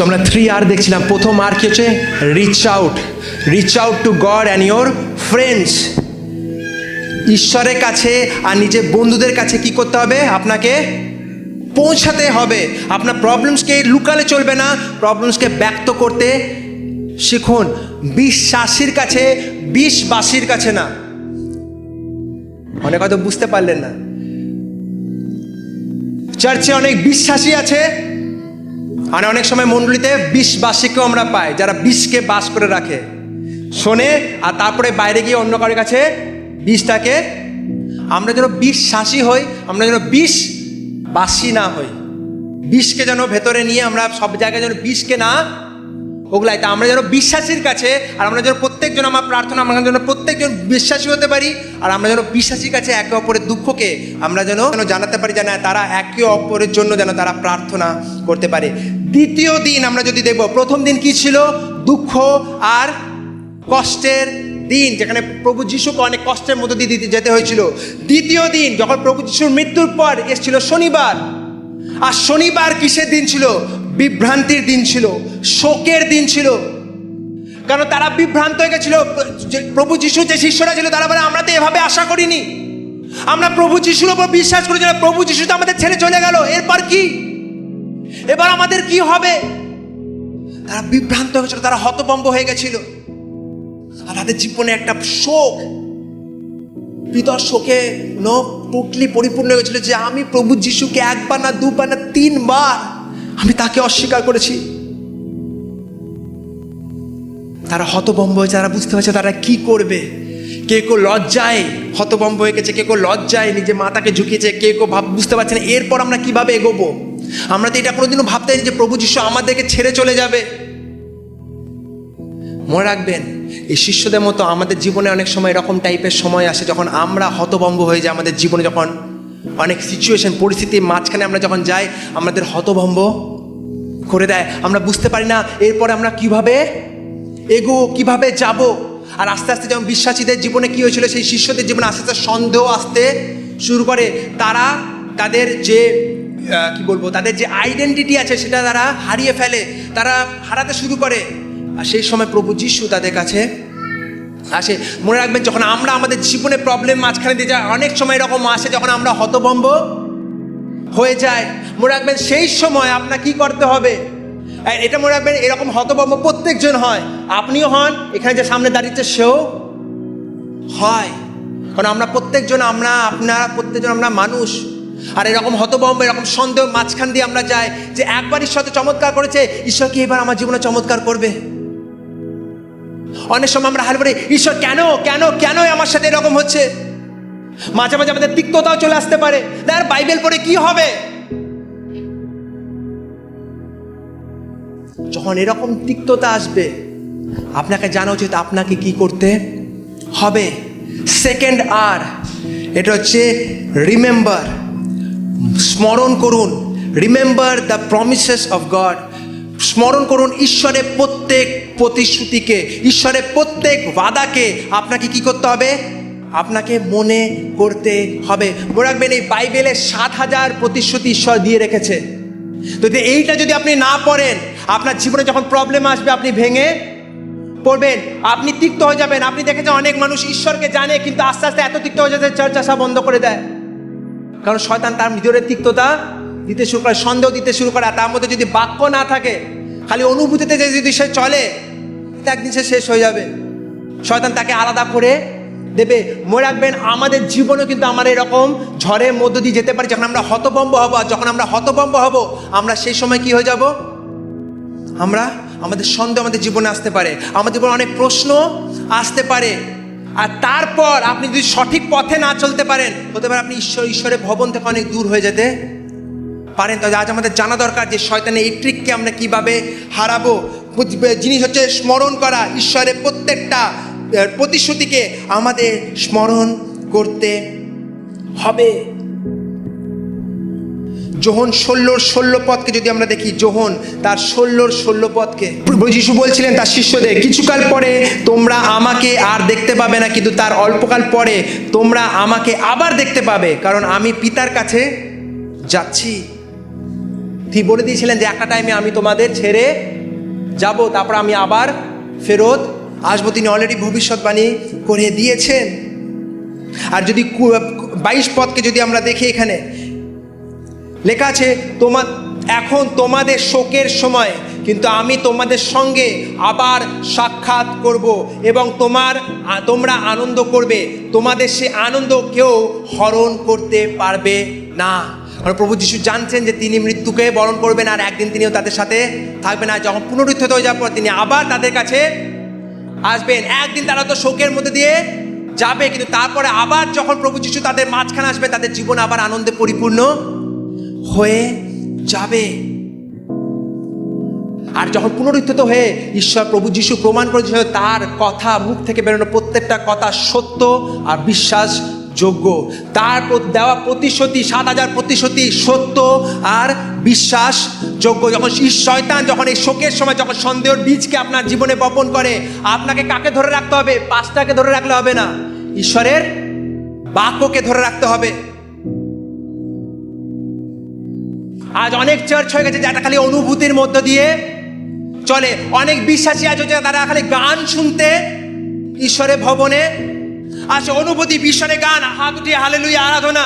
সো আমরা 3R দেখছিলাম। প্রথম আর কি হচ্ছে? Reach out to god and your friends. ঈশ্বরের কাছে আর নিজের বন্ধুদের কাছে কি করতে হবে? আপনাকে পৌঁছাতে হবে। আপনার প্রবলেমসকে লুকালে চলবে না, প্রবলেমসকে ব্যক্ত করতে শিখুন। বিশ্বাসীর কাছে, বিশ্বাসীর কাছে না। অনেক হয়তো বুঝতে পারলেন না, চার্চে অনেক বিশ্বাসী আছে আর অনেক সময় মণ্ডলীতে বিশ্বাসীকেও আমরা পাই, যারা বিষকে বাস করে রাখে, শোনে আর তারপরে বাইরে গিয়ে অন্য কারোর কাছে বিষটাকে। আমরা যেন বিশ্বাসী হই, আমরা যেন বিষবাসী না হই। বিষকে যেন ভেতরে নিয়ে আমরা সব জায়গায় যেন বিষকে না ওগুলাই। তা আমরা যেন বিশ্বাসীর কাছে, আর আমরা যেন প্রত্যেকজন, আমার প্রার্থনা আমরা যেন প্রত্যেকজন বিশ্বাসী হতে পারি, আর আমরা যেন বিশ্বাসীর কাছে একে অপরের দুঃখকে আমরা যেন জানাতে পারি, যেন তারা একে অপরের জন্য যেন তারা প্রার্থনা করতে পারে। দ্বিতীয় দিন আমরা যদি দেখব, প্রথম দিন কি ছিল? দুঃখ আর কষ্টের দিন, যেখানে প্রভু যিশুকে অনেক কষ্টের মধ্যে দিয়ে দিতে যেতে হয়েছিল। দ্বিতীয় দিন যখন প্রভু যিশুর মৃত্যুর পর এসেছিল শনিবার, আর শনিবার কিসের দিন ছিল? বিভ্রান্তির দিন ছিল, শোকের দিন ছিল। কারণ তারা বিভ্রান্ত হয়ে গেছিল। প্রভু যিশু যে শিষ্যরা ছিল তারা বলে, আমরা তো এভাবে আশা করিনি, আমরা প্রভু যিশুর উপর বিশ্বাস করেছিলাম, প্রভু যিশু তো আমাদের ছেড়ে চলে গেল, এরপর কি? এবার আমাদের কি হবে? তারা বিভ্রান্ত হয়ে গেছিল, তারা হতভম্ব হয়ে গেছিল, আর তাদের জীবনে একটা শোক, ভিতর শোকে টোটালি পরিপূর্ণ হয়ে গেছিল যে আমি প্রভু যিশুকে একবার না, দুবার না, 3বার আমি তাকে অস্বীকার করেছি। তারা হতভম্ব হয়েছে, তারা বুঝতে পারছে তারা কি করবে। কেউ লজ্জায় হতভম্ব হয়ে গেছে, কেউ লজ্জায় নিজে মাথাকে ঝুঁকিয়েছে, কেউ বুঝতে পারছে না এরপর আমরা কিভাবে এগোবো। আমরা তো এটা কোনোদিনও ভাবতে পারিনি যে প্রভু যিশু আমাদেরকে ছেড়ে চলে যাবে। মনে রাখবেন, এই শিষ্যদের মতো আমাদের জীবনে অনেক সময় এরকম টাইপের সময় আসে যখন আমরা হতভম্ব হয়ে যাই। আমাদের জীবনে যখন অনেক সিচুয়েশন, পরিস্থিতির মাঝখানে আমরা যখন যাই, আমাদের হতভম্ব করে দেয়। আমরা বুঝতে পারি না এরপরে আমরা কিভাবে এগোবো, কিভাবে যাব। আর আস্তে আস্তে যেমন বিশ্বাসীদের জীবনে কি হয়েছিল, সেই শিষ্যদের জীবনে আস্তে আস্তে সন্দেহ আসতে শুরু করে। তারা তাদের যে কি বলবো, তাদের যে আইডেন্টিটি আছে সেটা তারা হারিয়ে ফেলে, তারা হারাতে শুরু করে। আর সেই সময় প্রভু যিশু তাদের কাছে আসে। মনে রাখবেন, যখন আমরা আমাদের জীবনে প্রবলেম মাঝখানে দিয়ে যাই, অনেক সময় এরকম আসে যখন আমরা হতভম্ব হয়ে যাই। মনে রাখবেন, সেই সময় আপনার কি করতে হবে, এটা মনে রাখবেন, এরকম হতভম্ব প্রত্যেকজন হয়। আপনিও হন, এখানে যে সামনে দাঁড়িয়েছে সেও হয়, কারণ আমরা প্রত্যেকজন, আপনারা প্রত্যেকজন আমরা মানুষ। আর এরকম হতভম্ব, এরকম সন্দেহ মাঝখান দিয়ে আমরা যাই যে একবার ঈশ্বর তো চমৎকার করেছে, ঈশ্বর কি এবার আমার জীবনে চমৎকার করবে? অনেক সময় আমরা হাল করে, ঈশ্বর কেন কেন কেন আমার সাথে এরকম হচ্ছে? মাঝে মাঝে আমাদের তিক্ততাও চলে আসতে পারে, তার বাইবেল পড়ে কি হবে? যখন এরকম তিক্ততা আসবে, আপনাকে জানা উচিত আপনাকে কি করতে হবে। সেকেন্ড আর, এটা হচ্ছে রিমেম্বার, স্মরণ করুন। Remember the promises of god. স্মরণ করুন ঈশ্বরের প্রত্যেক প্রতিশ্রুতিকে, ঈশ্বরের প্রত্যেক ওয়াদাকে আপনাকে কি করতে হবে? আপনাকে মনে করতে হবে। মনে রাখবেন, এই বাইবেলে 7,000 প্রতিশ্রুতি ঈশ্বর দিয়ে রেখেছে। তো এইটা যদি আপনি না পড়েন, আপনার জীবনে যখন প্রবলেম আসবে আপনি ভেঙে পড়বেন, আপনি তিক্ত হয়ে যাবেন। আপনি দেখেছেন অনেক মানুষ ঈশ্বরকে জানে কিন্তু আস্তে আস্তে এত তিক্ত হয়ে যাচ্ছে চার্চ আসা বন্ধ করে দেয়, কারণ শয়তান তার ভিতরে তিক্ততা দিতে শুরু করে, সন্দেহ দিতে শুরু করে। আর তার মধ্যে যদি বাক্য না থাকে, খালি অনুভূতিতে যদি সে চলে, একদিন সে শেষ হয়ে যাবে, শয়তান তাকে আলাদা করে দেবে। মনে রাখবেন, আমাদের জীবনেও কিন্তু আমরা এরকম ঝড়ের মধ্য দিয়ে যেতে পারি যখন আমরা হতভম্ব হব। আর যখন আমরা হতভম্ব হব, আমরা সেই সময় কি হয়ে যাব? আমাদের সন্দেহ আমাদের জীবনে আসতে পারে, আমাদের জীবনে অনেক প্রশ্ন আসতে পারে। আর তারপর আপনি যদি সঠিক পথে না চলতে পারেন, হতে পারে আপনি ঈশ্বরের ভবন থেকে অনেক দূর হয়ে যেতে পারেন। তবে আজ আমাদের জানা দরকার যে শয়তানের এই ট্রিককে আমরা কিভাবে হারাবো। জিনিস হচ্ছে স্মরণ করা, ঈশ্বরের প্রত্যেকটা প্রতিশ্রুতিকে আমাদের স্মরণ করতে হবে। যোহন 16 পদকে যদি আমরা দেখি, যোহন তার 16 পদকে যিশু বলছিলেন তার শিষ্যদের, কিছুকাল পরে তোমরা আমাকে আর দেখতে পাবে না, কিন্তু তার অল্পকাল পরে তোমরা আমাকে আবার দেখতে পাবে, কারণ আমি পিতার কাছে যাচ্ছি। তিনি বলে দিয়েছিলেন যে একটা টাইমে আমি তোমাদের ছেড়ে যাব, তারপর আমি আবার ফেরত আসবো। তিনি অলরেডি ভবিষ্যৎবাণী করে দিয়েছেন। আর যদি 22 পদকে যদি আমরা দেখি, এখানে লেখা আছে এখন তোমাদের শোকের সময়, কিন্তু আমি তোমাদের সঙ্গে আবার সাক্ষাৎ করব এবং তোমরা আনন্দ করবে। তোমাদের সে আনন্দ কেউ হরণ করতে পারবে না। কারণ প্রভু যিশু জানছেন যে তিনি মৃত্যুকে বরণ করবেন, আর একদিন তিনিও তাদের সাথে থাকবেন। আর যখন পুনরুত্থিত হয়ে যাওয়ার পর তিনি আবার তাদের কাছে আসবেন। একদিন তারা তো শোকের মধ্যে দিয়ে যাবে, কিন্তু তারপরে আবার যখন প্রভু যিশু তাদের মাঝখানে আসবে, তাদের জীবন আবার আনন্দে পরিপূর্ণ হয়ে যাবে। আর যখন পুনরুত্থিত হয়ে ঈশ্বর প্রভু যিশু প্রমাণ করেছে তার কথা মুখ থেকে বেরোনো প্রত্যেকটা কথা সত্য আর বিশ্বাসযোগ্য, তার দেওয়া প্রতিশ্রুতি 7000 প্রতিশ্রুতি সত্য আর বিশ্বাসযোগ্য। যখন শয়তান যখন এই শোকের সময় যখন সন্দেহের বীজকে আপনার জীবনে বপন করে, আপনাকে কাকে ধরে রাখতে হবে? পাঁচটাকে ধরে রাখলে হবে না, ঈশ্বরের বাক্যকে ধরে রাখতে হবে। আজ অনেক চার্চ হয়ে গেছে যেটা খালি অনুভূতির মধ্য দিয়ে চলে। অনেক বিশ্বাসী আছে তারা খালি গান শুনতে ঈশ্বরের ভবনে আসে, অনুভূতি ঈশ্বরে গান, হাত উঠিয়ে হালেলুয়া আরাধনা,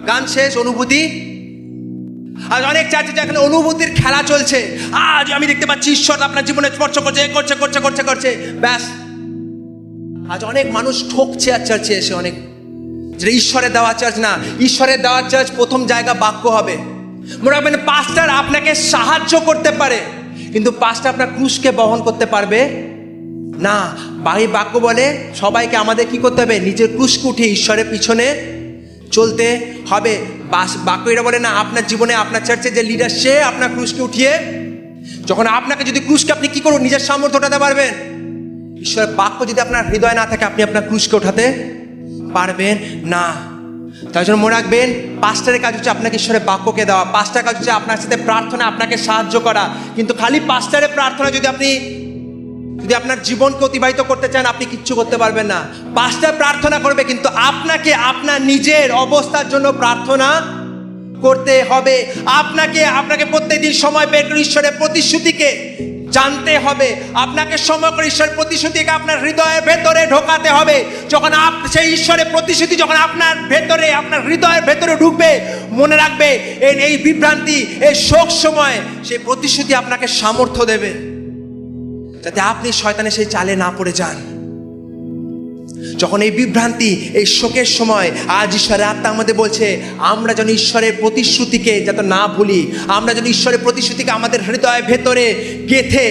গান শেষ, অনুভূতি। আজ অনেক চার্চে যেখানে অনুভূতির খেলা চলছে, আজ আমি দেখতে পাচ্ছি ঈশ্বর আপনার জীবনে স্পর্শ করছে, করছে করছে করছে করছে ব্যাস। আজ অনেক মানুষ ঠকছে আর চার্চে এসে, অনেক যেটা ঈশ্বরের দেওয়া চার্চ না। ঈশ্বরের দেওয়া চার্চ প্রথম জায়গা বাক্য হবে। মনে রাখবেন, পাস্টার আপনাকে সাহায্য করতে পারে, কিন্তু পাস্টার আপনার ক্রুশকে বহন করতে পারবে না। বাক্য বলে সবাইকে আমাদের কি করতে হবে? নিজের ক্রুশকে উঠিয়ে ঈশ্বরের পিছনে চলতে হবে। বাক্য এটা বলে না আপনার জীবনে আপনার চার্চে যে লিডার সে আপনার ক্রুশকে উঠিয়ে, যখন আপনাকে যদি ক্রুশকে আপনি কি করুন নিজের সামর্থ্য উঠাতে পারবেন। ঈশ্বরের বাক্য যদি আপনার হৃদয় না থাকে, আপনি আপনার ক্রুশকে উঠাতে পারবেন না। তাই জন্য মনে রাখবেন, পাস্টারের কাজ হচ্ছে আপনাকে ঈশ্বরের বাক্যকে দেওয়া, পাস্টারের কাজ হচ্ছে আপনার সাথে প্রার্থনা, আপনাকে সাহায্য করা। কিন্তু খালি পাস্টারের প্রার্থনা যদি আপনার জীবনকে অতিবাহিত করতে চান, আপনি কিচ্ছু করতে পারবেন না। পাস্টার প্রার্থনা করবে, কিন্তু আপনাকে আপনার নিজের অবস্থার জন্য প্রার্থনা করতে হবে। আপনাকে প্রত্যেকদিন সময় বের করে ঈশ্বরের প্রতিশ্রুতিকে জানতে হবে। আপনাকে সময় করে ঈশ্বরের প্রতিশ্রুতিকে আপনার হৃদয়ের ভেতরে ঢোকাতে হবে। যখন সেই ঈশ্বরের প্রতিশ্রুতি যখন আপনার ভেতরে, আপনার হৃদয়ের ভেতরে ঢুকবে, মনে রাখবে এই বিভ্রান্তি, এই শোক সময় সেই প্রতিশ্রুতি আপনাকে সামর্থ্য দেবে, যাতে আপনি শয়তানের সেই চালে না পড়ে যান। যখন এই বিভ্রান্তি, এই শোকের সময়, আজ ঈশ্বরের আত্মা আমাদের বলছে আমরা যেন ঈশ্বরের প্রতিশ্রুতিকে যাতে না ভুলি, আমরা যেন ঈশ্বরের প্রতিশ্রুতিকে আমাদের হৃদয়ের ভেতরে গেঁথে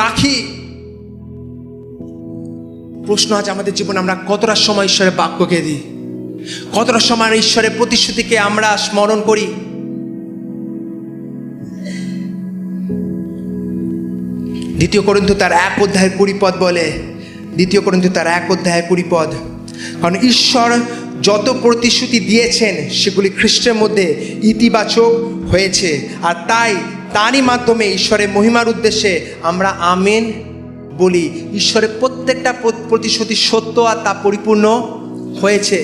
রাখি। প্রশ্ন আছে আমাদের জীবনে আমরা কতটা সময় ঈশ্বরের বাক্যকে দিই, কতটা সময় ঈশ্বরের প্রতিশ্রুতিকে আমরা স্মরণ করি। দ্বিতীয় করিন্থী তার 1:20 বলে, দ্বিতীয় করিন্থী তার 1:20, কারণ ঈশ্বর যত প্রতিশ্রুতি দিয়েছেন সেগুলি খ্রিস্টের মধ্যে ইতিবাচক হয়েছে, আর তারই মাধ্যমে ঈশ্বরের মহিমার উদ্দেশ্যে আমরা আমেন বলি। ঈশ্বরের প্রত্যেকটা প্রতিশ্রুতি সত্য আর তা পরিপূর্ণ হয়েছে।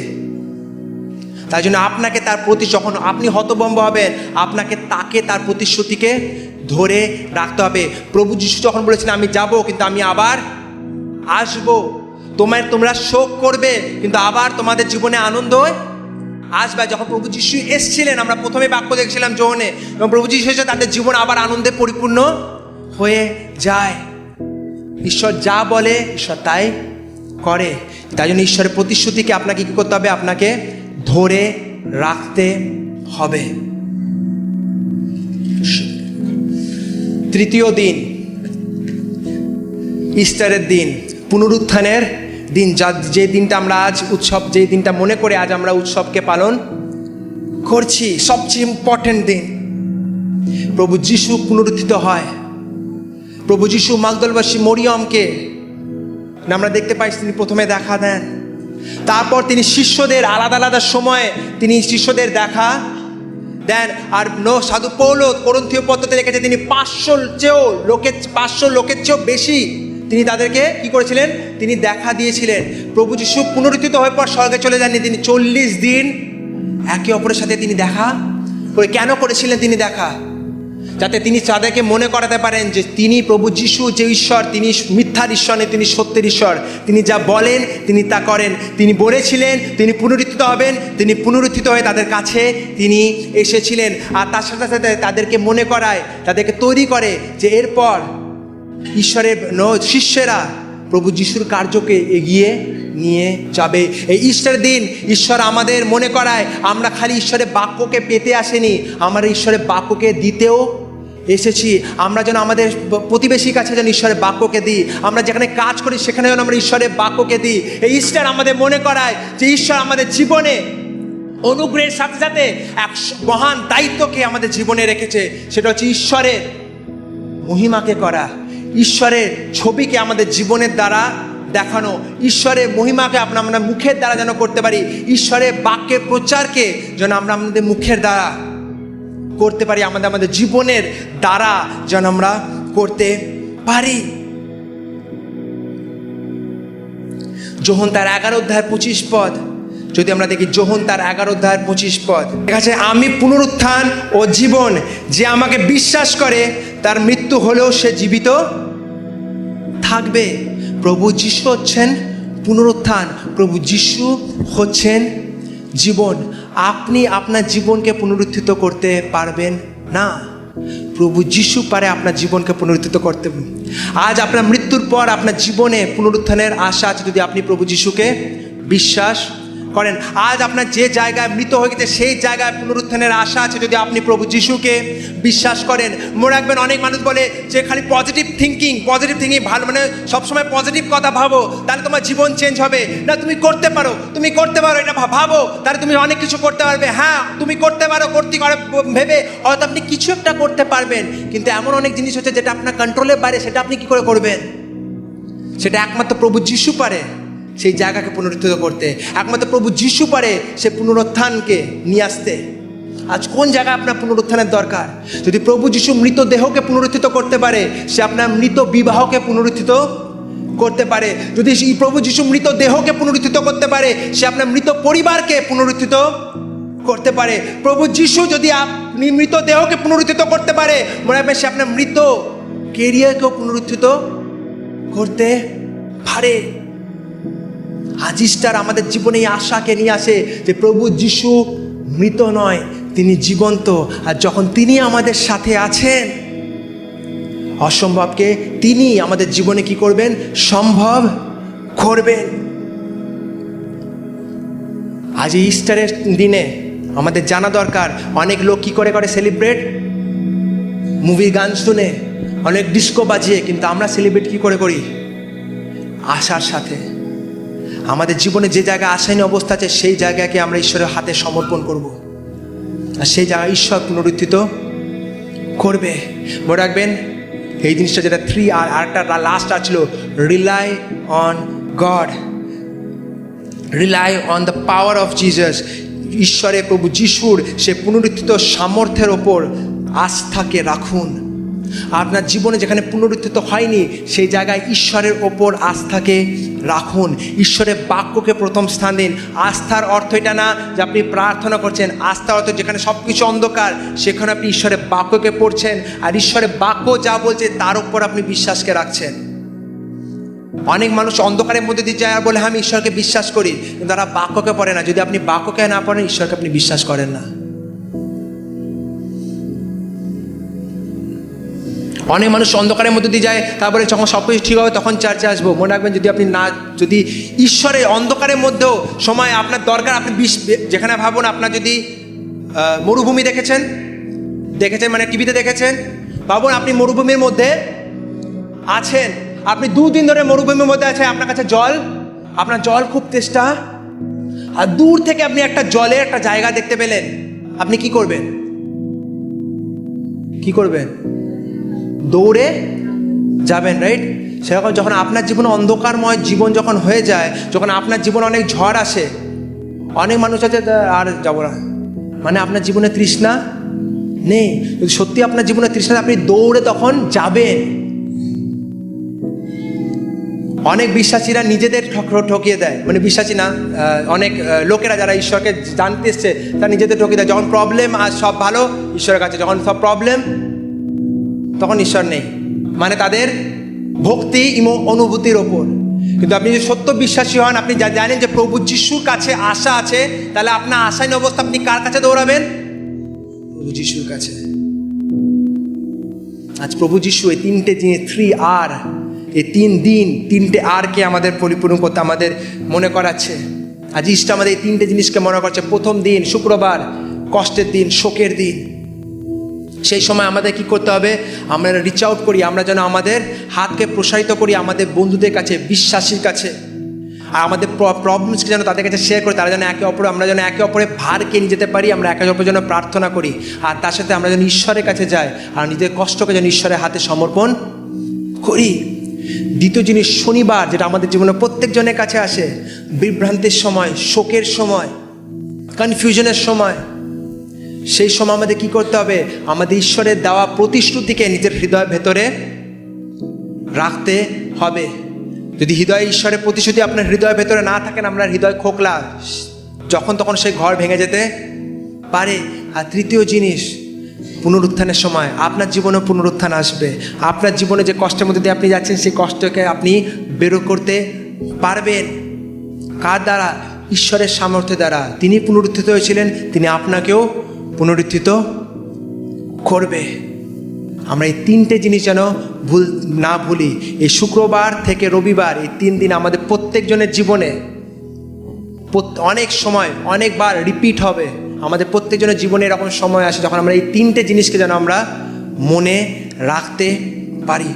তাই জন্য আপনাকে তার প্রতি, যখন আপনি হতভম্ব হবেন, আপনাকে তার প্রতিশ্রুতিকে ধরে রাখতে হবে। প্রভু যিশু যখন বলেছেন আমি যাব, কিন্তু আমি আবার আসবো, তোমরা শোক করবে, কিন্তু আবার তোমাদের জীবনে আনন্দ আসবে। যখন প্রভু যিশু এসেছিলেন, আমরা প্রথমে বাক্য দেখছিলাম যোহনে, এবং প্রভু যিশু এসে তাদের জীবন আবার আনন্দে পরিপূর্ণ হয়ে যায়। ঈশ্বর যা বলে ঈশ্বর তাই করে। তাই জন্য ঈশ্বরের প্রতিশ্রুতিকে আপনাকে কি করতে হবে? আপনাকে ধরে রাখতে হবে। তৃতীয় দিন, ইস্টারের দিন, পুনরুত্থানের দিন, যে দিনটা আমরা আজ উৎসব, যে দিনটা মনে করে আজ আমরা উৎসবকে পালন করছি, সবচেয়ে ইম্পর্টেন্ট দিন। প্রভু যিশু পুনরুত্থিত হয়। প্রভু যিশু মাগদলবাসী মরিয়মকে আমরা দেখতে পাই, তিনি প্রথমে দেখা দেন, তারপর তিনি শিষ্যদের আলাদা আলাদা সময়ে তিনি শিষ্যদের দেখা দেন। আর সাধু পৌল করন্থীয় পত্রতে লিখেছে তিনি 500 লোকের চেয়েও বেশি তিনি তাদেরকে কি করেছিলেন? তিনি দেখা দিয়েছিলেন। প্রভু যিশু পুনরুত্থিত হওয়ার পর স্বর্গে চলে যাননি, তিনি 40 দিন একে অপরের সাথে তিনি দেখা করে। কেন করেছিলেন তিনি দেখা? যাতে তিনি তাদেরকে মনে করাতে পারেন যে তিনি প্রভু যিশু যে ঈশ্বর, তিনি মিথ্যার ঈশ্বর নয়, তিনি সত্যের ঈশ্বর। তিনি যা বলেন তিনি তা করেন। তিনি বলেছিলেন তিনি পুনরুত্থিত হবেন, তিনি পুনরুত্থিত হয়ে তাদের কাছে তিনি এসেছিলেন। আর তার সাথে সাথে তাদেরকে মনে করায়, তাদেরকে তৈরি করে যে এরপর ঈশ্বরের শিষ্যেরা প্রভু যিশুর কার্যকে এগিয়ে নিয়ে যাবে। এই ঈস্টারের দিন ঈশ্বর আমাদের মনে করায় আমরা খালি ঈশ্বরের বাক্যকে পেতে আসেনি, আমরা ঈশ্বরের বাক্যকে দিতেও এসেছি। আমরা যেন আমাদের প্রতিবেশীর কাছে যেন ঈশ্বরের বাক্যকে দিই, আমরা যেখানে কাজ করি সেখানে যেন আমরা ঈশ্বরের বাক্যকে দিই। এই ঈস্টার আমাদের মনে করায় যে ঈশ্বর আমাদের জীবনে অনুগ্রহের সাথে সাথে এক মহান দায়িত্বকে আমাদের জীবনে রেখেছে, সেটা হচ্ছে ঈশ্বরের মহিমাকে করা, ঈশ্বরের ছবিকে আমাদের জীবনের দ্বারা দেখানো, ঈশ্বরের মহিমাকে আমরা মুখের দ্বারা যেন করতে পারি, ঈশ্বরের বাক্যের প্রচারকে যেন আমরা আমাদের মুখের দ্বারা করতে পারি, আমাদের জীবনের দ্বারা যেন আমরা করতে পারি। যোহন তার 11:25 যদি আমরা দেখি, যোহন তার 11:25 ঠিক আছে, আমি পুনরুত্থান ও জীবন, যে আমাকে বিশ্বাস করে তার মৃত্যু হলেও সে জীবিত থাকবে। প্রভু যিশু হচ্ছেন পুনরুত্থান, প্রভু যিশু হচ্ছেন জীবন। আপনি আপনার জীবনকে পুনরুত্থিত করতে পারবেন না, প্রভু যিশু পারে আপনার জীবনকে পুনরুত্থিত করতে। আজ আপনার মৃত্যুর পর আপনার জীবনে পুনরুত্থানের আশা আছে যদি আপনি প্রভু যিশুকে বিশ্বাস করেন। আজ আপনার যে জায়গায় মৃত হয়ে গেছে সেই জায়গায় পুনরুত্থানের আশা আছে যদি আপনি প্রভু যিশুকে বিশ্বাস করেন। মনে রাখবেন, অনেক মানুষ বলে যে খালি পজিটিভ থিঙ্কিং ভালো, মানে সবসময় পজিটিভ কথা ভাবো তাহলে তোমার জীবন চেঞ্জ হবে। না, তুমি করতে পারো এটা ভাবো তাহলে তুমি অনেক কিছু করতে পারবে। হ্যাঁ, তুমি করতে পারো, ভেবে হয়তো আপনি কিছু একটা করতে পারবেন, কিন্তু এমন অনেক জিনিস হচ্ছে যেটা আপনার কন্ট্রোলের বাইরে, সেটা আপনি কি করে করবেন? সেটা একমাত্র প্রভু যিশু পারে সেই জায়গাকে পুনরুত্থিত করতে, একমাত্র প্রভু যিশু পারে সে পুনরুত্থানকে নিয়ে আসতে। আজ কোন জায়গায় আপনার পুনরুত্থানের দরকার? যদি প্রভু যিশু মৃতদেহকে পুনরুত্থিত করতে পারে, সে আপনার মৃত বিবাহকে পুনরুত্থিত করতে পারে। যদি প্রভু যিশু মৃতদেহকে পুনরুত্থিত করতে পারে, সে আপনার মৃত পরিবারকে পুনরুত্থিত করতে পারে। প্রভু যিশু যদি আপনি মৃতদেহকে পুনরুত্থিত করতে পারে, মনে রাখবেন সে আপনার মৃত কেরিয়ারকেও পুনরুত্থিত করতে পারে। আজ ইস্টার আমাদের জীবনে এই আশাকে নিয়ে আসে যে প্রভু যিশু মৃত নয়, তিনি জীবন্ত। আর যখন তিনি আমাদের সাথে আছেন, অসম্ভবকে তিনি আমাদের জীবনে কি করবেন? সম্ভব করবেন। আজ এই ইস্টারের দিনে আমাদের জানা দরকার, অনেক লোক কি করে সেলিব্রেট মুভির গান শুনে, অনেক ডিস্কো বাজিয়ে, কিন্তু আমরা সেলিব্রেট কি করে করি? আশার সাথে। আমাদের জীবনে যে জায়গায় আশাহীন অবস্থা আছে সেই জায়গাকে আমরা ঈশ্বরের হাতে সমর্পণ করব, আর সেই জায়গায় ঈশ্বর পুনরুত্থিত করবে। মনে রাখবেন এই জিনিসটা, যেটা 3 আর আরেকটা লাস্ট ছিল, rely on god, rely on the power of Jesus. ঈশ্বরের প্রভু যিশুর সে পুনরুত্থিত সামর্থ্যের ওপর আস্থাকে রাখুন। আপনার জীবনে যেখানে পুনরুত্থিত হয়নি সেই জায়গায় ঈশ্বরের ওপর আস্থাকে রাখুন, ঈশ্বরের বাক্যকে প্রথম স্থান দিন। আস্থার অর্থ এটা না যে আপনি প্রার্থনা করছেন, আস্থার অর্থ যেখানে সব কিছু অন্ধকার সেখানে আপনি ঈশ্বরের বাক্যকে পড়ছেন, আর ঈশ্বরের বাক্য যা বলছে তার উপর আপনি বিশ্বাসকে রাখছেন। অনেক মানুষ অন্ধকারের মধ্যে দিয়ে যায় আর বলে আমি ঈশ্বরকে বিশ্বাস করি, কিন্তু তারা বাক্যকে পড়ে না। যদি আপনি বাক্যকে না পড়েন, ঈশ্বরকে আপনি বিশ্বাস করেন না। অনেক মানুষ অন্ধকারের মধ্যে দিয়ে যায়, তারপরে যখন সব কিছু ঠিক হবে তখন চার্চে আসবো। মনে রাখবেন, যদি ঈশ্বরের অন্ধকারের মধ্যেও সময় আপনার দরকার, আপনি যেখানে ভাবুন, আপনার যদি মরুভূমি দেখেছেন মানে টিভিতে দেখেছেন, ভাবুন আপনি মরুভূমির মধ্যে আছেন, আপনি 2 দিন ধরে মরুভূমির মধ্যে আছেন, আপনার কাছে আপনার জল খুব তেষ্টা, আর দূর থেকে আপনি একটা জলের একটা জায়গা দেখতে পেলেন, আপনি কি করবেন? দৌড়ে যাবেন, রাইট? সেরকম যখন আপনার জীবনে অন্ধকারময় জীবন যখন হয়ে যায়, যখন আপনার জীবনে অনেক ঝড় আসে, অনেক মানুষ আছে আর যাবো না, মানে আপনার জীবনে তৃষ্ণা নেই। যদি সত্যি আপনার জীবনে তৃষ্ণা, আপনি দৌড়ে তখন যাবেন। অনেক বিশ্বাসীরা নিজেদের ঠকিয়ে দেয়, মানে বিশ্বাসী না, অনেক লোকেরা যারা ঈশ্বরকে জানতে এসছে তারা নিজেদের ঠকিয়ে দেয়। যখন প্রবলেম আর সব ভালো ঈশ্বরের কাছে, যখন সব প্রবলেম তখন ঈশ্বর নেই, মানে তাদের ভক্তি অনুভূতির ওপর। কিন্তু আপনি যদি সত্য বিশ্বাসী হন, আপনি যা জানেন যে প্রভু যিশুর কাছে আশা আছে, তাহলে আপনার আশাহীন অবস্থা আপনি কার কাছে দৌড়াবেন? প্রভু যিশুর কাছে। আজ প্রভু যিশু এই তিনটে জিনিস 3R, এই 3 দিন 3টে Rকে আমাদের পরিপূর্ণ করতে আমাদের মনে করাচ্ছে। আজ ইস্টার আমাদের এই 3টে জিনিসকে মনে করছে। প্রথম দিন শুক্রবার, কষ্টের দিন, শোকের দিন। সেই সময় আমাদের কি করতে হবে? আমরা রিচ আউট করি, আমরা যেন আমাদের হাতকে প্রসারিত করি আমাদের বন্ধুদের কাছে, বিশ্বাসীর কাছে, আর আমাদের প্রবলেমসকে যেন তাদের কাছে শেয়ার করি। তারা যেন আমরা যেন একে অপরের ভারকে নিয়ে যেতে পারি, আমরা একে অপরের জন্য প্রার্থনা করি, আর তার সাথে আমরা যেন ঈশ্বরের কাছে যাই আর নিজেদের কষ্টকে যেন ঈশ্বরের হাতে সমর্পণ করি। দ্বিতীয় জিনিস, শনিবার, যেটা আমাদের জীবনে প্রত্যেকজনের কাছে আসে, বিভ্রান্তির সময়, শোকের সময়, কনফিউশনের সময়। সেই সময় আমাদের কি করতে হবে? আমাদের ঈশ্বরের দেওয়া প্রতিশ্রুতিকে নিজের হৃদয়ের ভেতরে রাখতে হবে। যদি হৃদয়ে ঈশ্বরের প্রতিশ্রুতি আপনার হৃদয়ের ভেতরে না থাকেন, আপনার হৃদয় খোকলা, যখন তখন সেই ঘর ভেঙে যেতে পারে। আর তৃতীয় জিনিস, পুনরুত্থানের সময় আপনার জীবনে পুনরুত্থান আসবে। আপনার জীবনে যে কষ্টের মধ্যে দিয়ে আপনি যাচ্ছেন, সেই কষ্টকে আপনি বেরো করতে পারবেন। কার দ্বারা? ঈশ্বরের সামর্থ্য দ্বারা। তিনি পুনরুত্থিত হয়েছিলেন, তিনি আপনাকেও পুনরুত্থিত করবে। আমরা এই 3টে জিনিস যেন না ভুলি। এই শুক্রবার থেকে রবিবার, এই 3 দিন আমাদের প্রত্যেকজনের জীবনে অনেক সময়, অনেকবার রিপিট হবে। আমাদের প্রত্যেকজনের জীবনে এরকম সময় আসে যখন আমরা এই 3টে জিনিসকে যেন আমরা মনে রাখতে পারি।